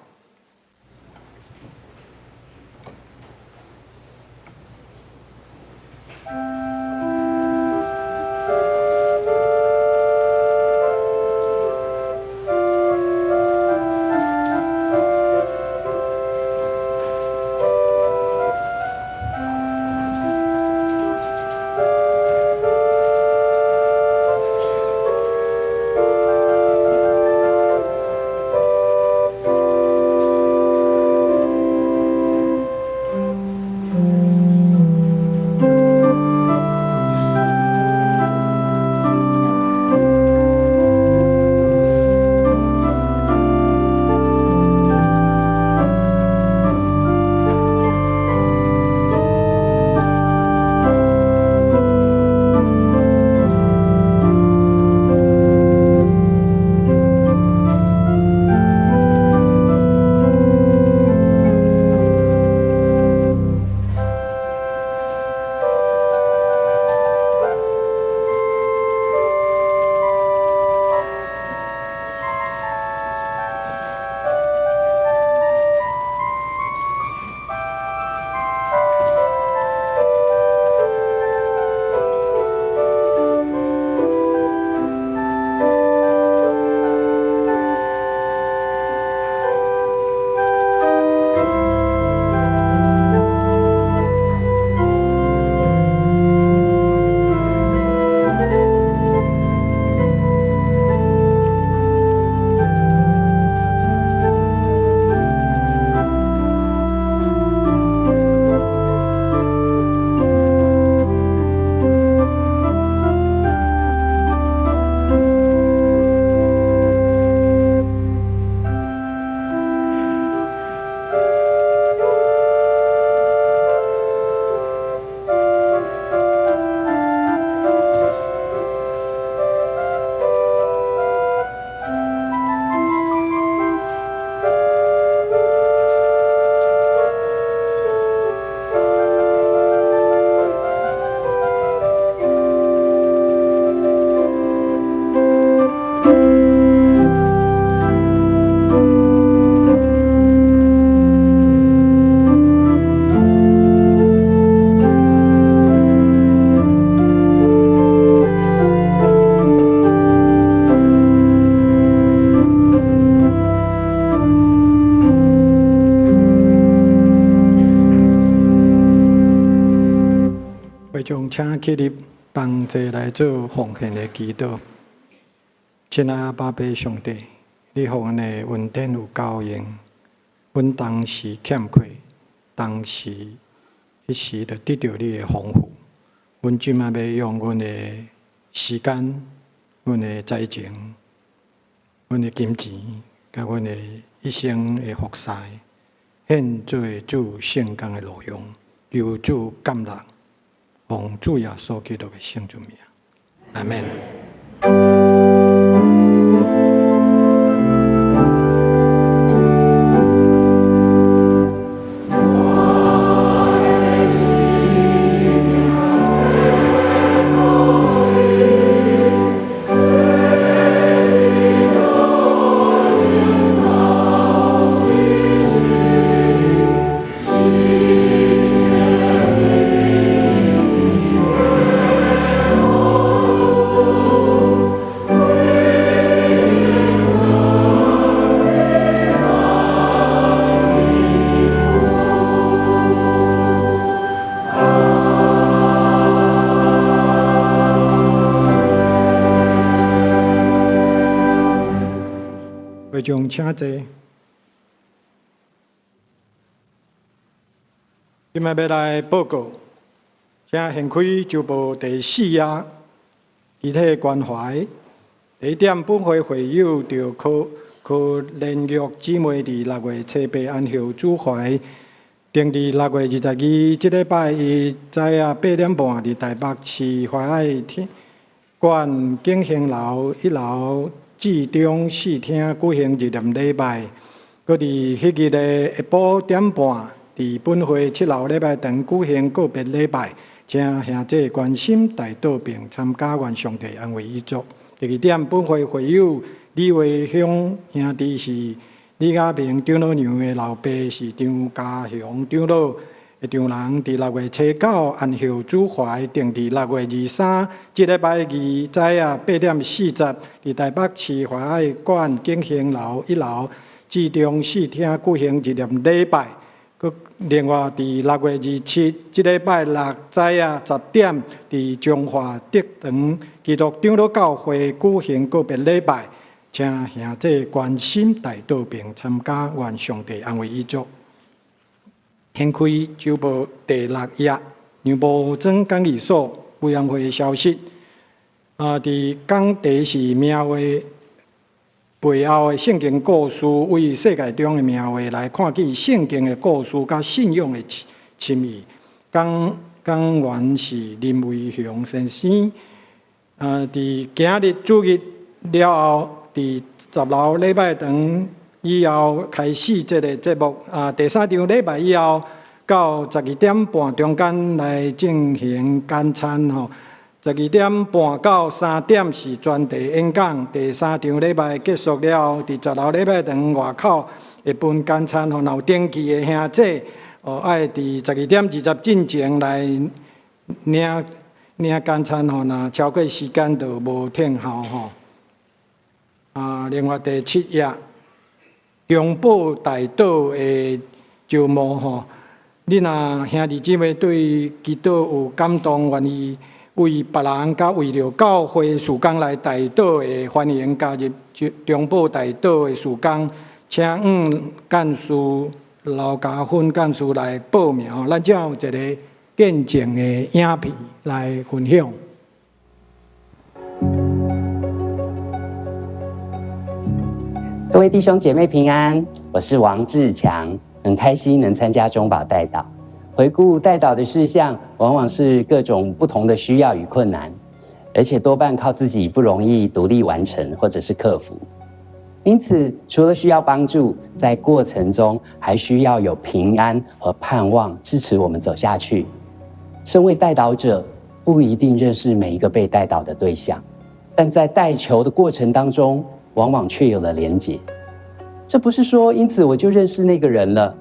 众请起立，同齐来做奉献的祈祷。亲爱的爸爸上帝，你予阮的恩典有够用，阮当时欠缺，当时迄时就得到你的丰富。阮即卖要用阮的时间、阮的财情、阮的金钱，甲阮的一生的服侍，献做主圣工的路用，求主感纳。奉主耶稣基督的圣主名，阿门。会众请坐。今日要来报告，请掀开周报第4页，具体关怀。第一点，本会会友就可连续姊妹伫6月初8安休主怀，定伫6月22即礼拜伊早夜8点半伫台北市淮爱天馆景兴楼1楼至中4厅举行纪念礼拜，搁伫迄日的下晡1点半，伫本会7楼礼拜堂举行告别礼拜，请兄弟关心代祷并参加，愿上帝安慰伊足。第二点，本会会友李维雄兄弟是李亚平长老娘的老爸，是张家雄长老的丈人。伫6月初9安后主怀，定伫6月23即礼拜2早啊8点40，伫台北市华爱馆景兴楼1楼至中视厅举行一念礼拜。另外，伫6月27即礼拜6早啊10点，伫中华德堂基督长老教会举行告别礼拜，请兄弟关心代祷并参加，愿上帝安慰伊足。掀开周报第6页，杨宝珍讲义所委员会消息，伫讲题是名话背后的圣经故事，为世界中的名话来看见圣经的故事甲信仰的深意。讲员是林维雄先生。伫今日主日了后，伫10楼礼拜堂以后开始这个节目。第3场礼拜以后到12点半中间来进行简餐吼。12点半到3点是专题演讲。第3场礼拜结束了后，伫10楼礼拜堂外口会分简餐吼，有登记的兄弟爱伫12点20进前来领简餐吼，若超过时间就无听候吼。另外第7页，中保大道的招募吼，你若兄弟姊妹对基督有感动，愿意为别人甲为着教会事工来代祷的，欢迎加入中保大道的事工，请干事刘家芬干事来报名吼，咱才有一个见证的影片来分享。各位弟兄姐妹平安，我是王志强，很开心能参加中保代祷。回顾代祷的事项，往往是各种不同的需要与困难，而且多半靠自己不容易独立完成或者是克服。因此，除了需要帮助，在过程中还需要有平安和盼望支持我们走下去。身为代祷者，不一定认识每一个被代祷的对象，但在代求的过程当中，往往却有了连结。这不是说因此我就认识那个人了，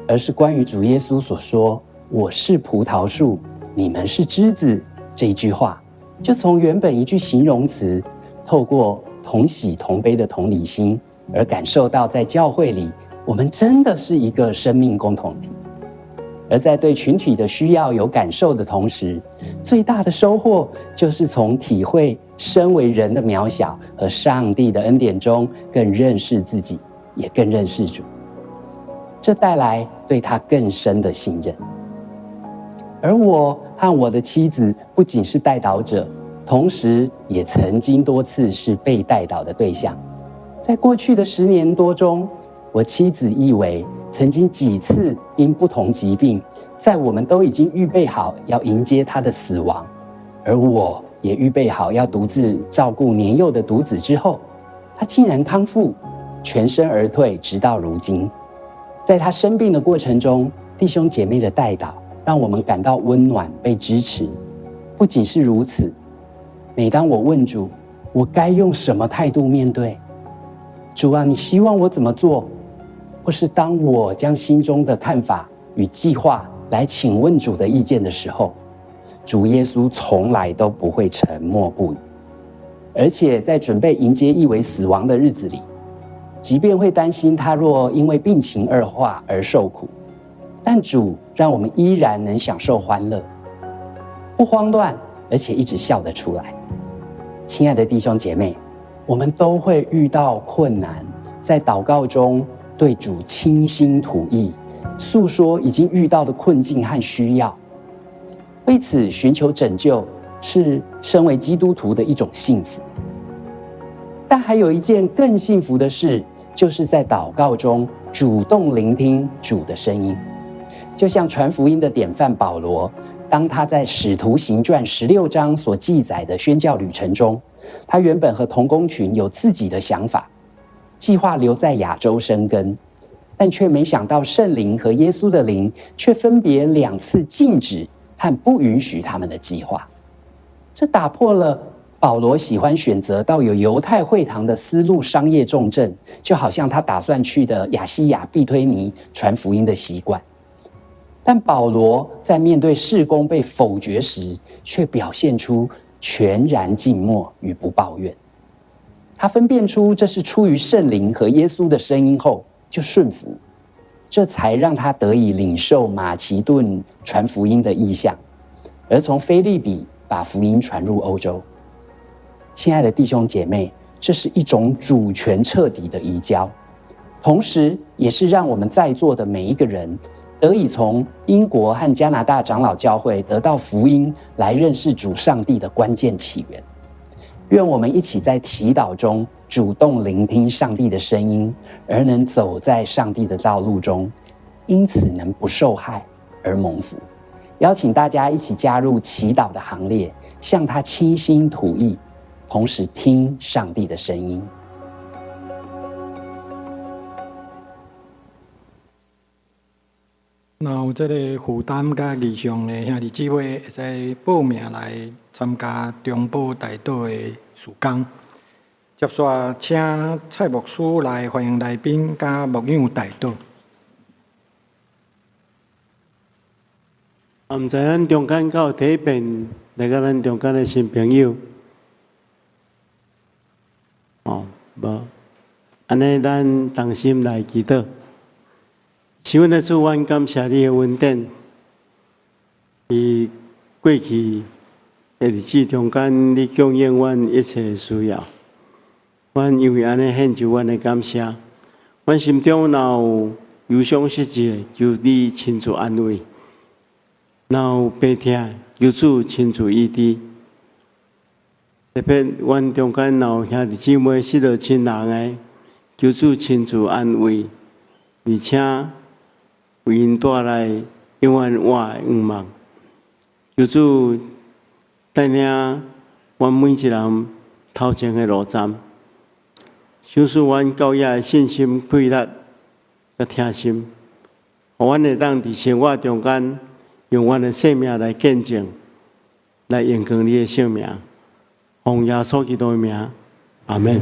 而是关于主耶稣所说“我是葡萄树，你们是枝子”这一句话，就从原本一句形容词，透过同喜同悲的同理心，而感受到在教会里，我们真的是一个生命共同体。而在对群体的需要有感受的同时，最大的收获就是从体会身为人的渺小和上帝的恩典中，更认识自己，也更认识主。这带来对他更深的信任。而我和我的妻子不仅是代祷者，同时也曾经多次是被代祷的对象。在过去的10年多中，我妻子以为曾经几次因不同疾病，在我们都已经预备好要迎接他的死亡，而我也预备好要独自照顾年幼的独子之后，他竟然康复，全身而退，直到如今。在他生病的过程中，弟兄姐妹的代祷让我们感到温暖，被支持。不仅是如此，每当我问主，我该用什么态度面对？主啊，你希望我怎么做？或是当我将心中的看法与计划来请问主的意见的时候，主耶稣从来都不会沉默不语。而且在准备迎接熠为死亡的日子里，即便会担心他若因为病情恶化而受苦，但主让我们依然能享受欢乐，不慌乱，而且一直笑得出来。亲爱的弟兄姐妹，我们都会遇到困难，在祷告中对主倾心吐意，诉说已经遇到的困境和需要。为此寻求拯救，是身为基督徒的一种幸福。但还有一件更幸福的事，就是在祷告中主动聆听主的声音。就像传福音的典范保罗，当他在使徒行传16章所记载的宣教旅程中，他原本和同工群有自己的想法，计划留在亚洲生根，但却没想到圣灵和耶稣的灵却分别2次禁止和不允许他们的计划。这打破了保罗喜欢选择到有犹太会堂的丝路商业重镇，就好像他打算去的亚细亚庇推尼传福音的习惯。但保罗在面对事工被否决时，却表现出全然静默与不抱怨。他分辨出这是出于圣灵和耶稣的声音后，就顺服，这才让他得以领受马其顿传福音的意象，而从腓立比把福音传入欧洲。亲爱的弟兄姐妹，这是一种主权彻底的移交，同时也是让我们在座的每一个人得以从英国和加拿大长老教会得到福音来认识主上帝的关键起源。愿我们一起在祈祷中主动聆听上帝的声音，而能走在上帝的道路中，因此能不受害而蒙福。邀请大家一起加入祈祷的行列，向他倾心吐意，同时听上帝的声音。那有这个负担甲义上的兄弟姊妹，会使报名来参加中保大道的事工。接续请蔡牧师来欢迎来宾甲牧养大道。毋知咱中间有第一遍来到咱中间的新朋友，无，安尼咱同心来祈祷。是阮的主，阮感谢你的恩典。伫过去的日子中间，你供应阮一切的需要。阮因为安尼献上阮的感谢。阮心中若有忧伤失志的，求你亲自安慰；若有病痛，求主亲自医治。特别阮中间若有兄弟姊妹失落亲人的，求主亲自安慰，而且为因带来永远活的愿望。求主带领阮每一人头前的路站，赏赐阮教业的信心、气力、甲听心，互阮会当伫生活中间用阮的生命来见证，来延光你的生命。奉耶稣基督的名，阿门。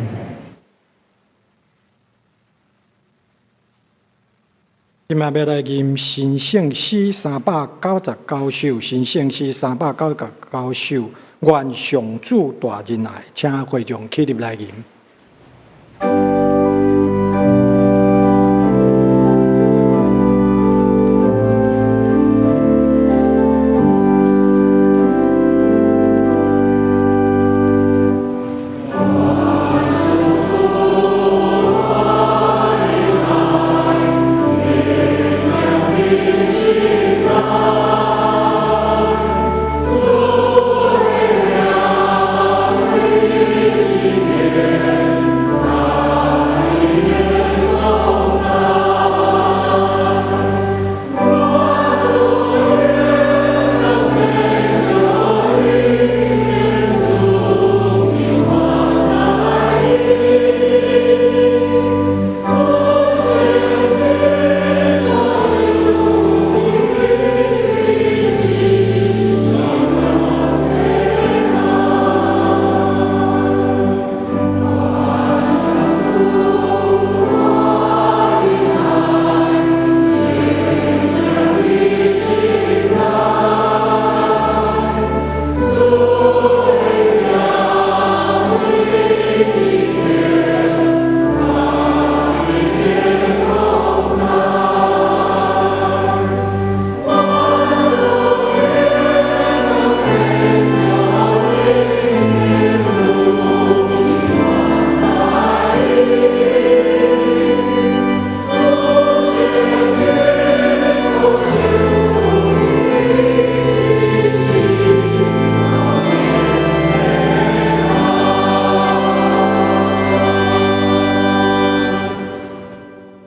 今仔要来念神圣诗399首，神圣诗399首，愿上主大仁爱，请会众起立来念。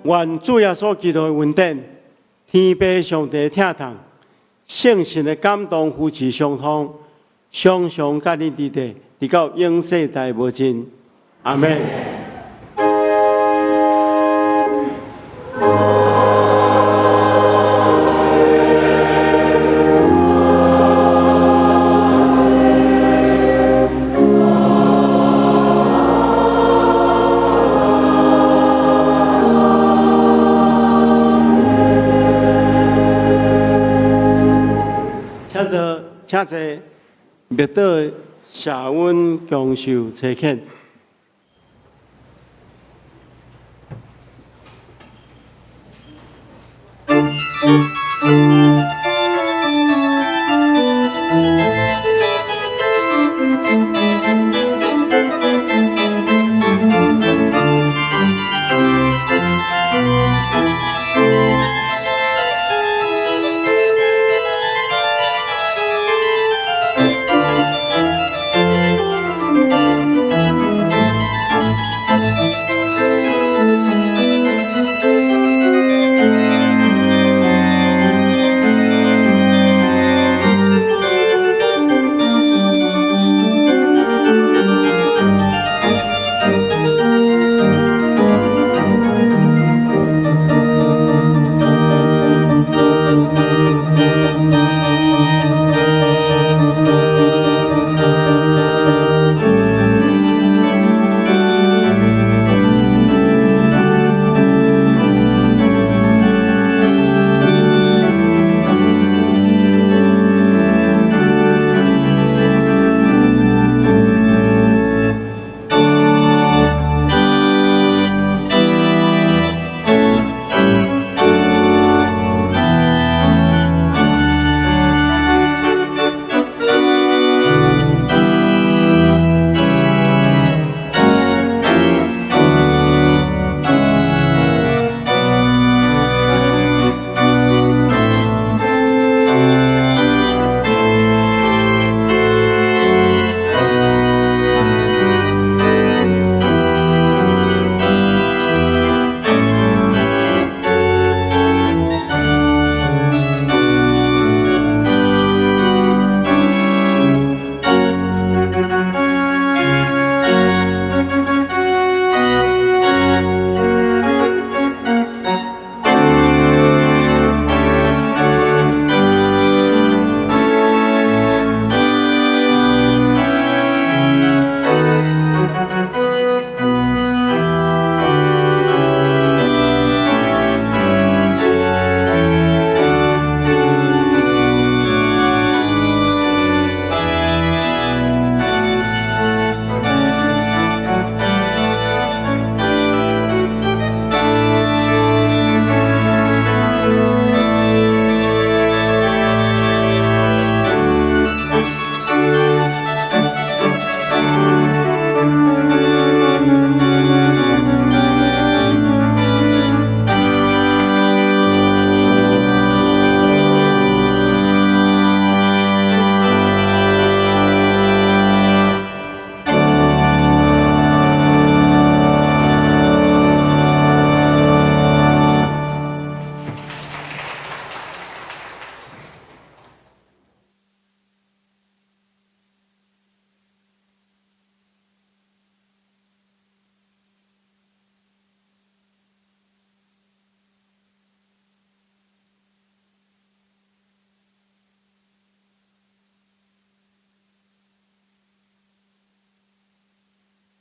愿主耶稣基督的恩典、天父上帝的疼痛、圣神的感动、夫妻相通，常常甲你伫地，直到永世代无尽。阿门。请坐，灭岛谢温强受车欠。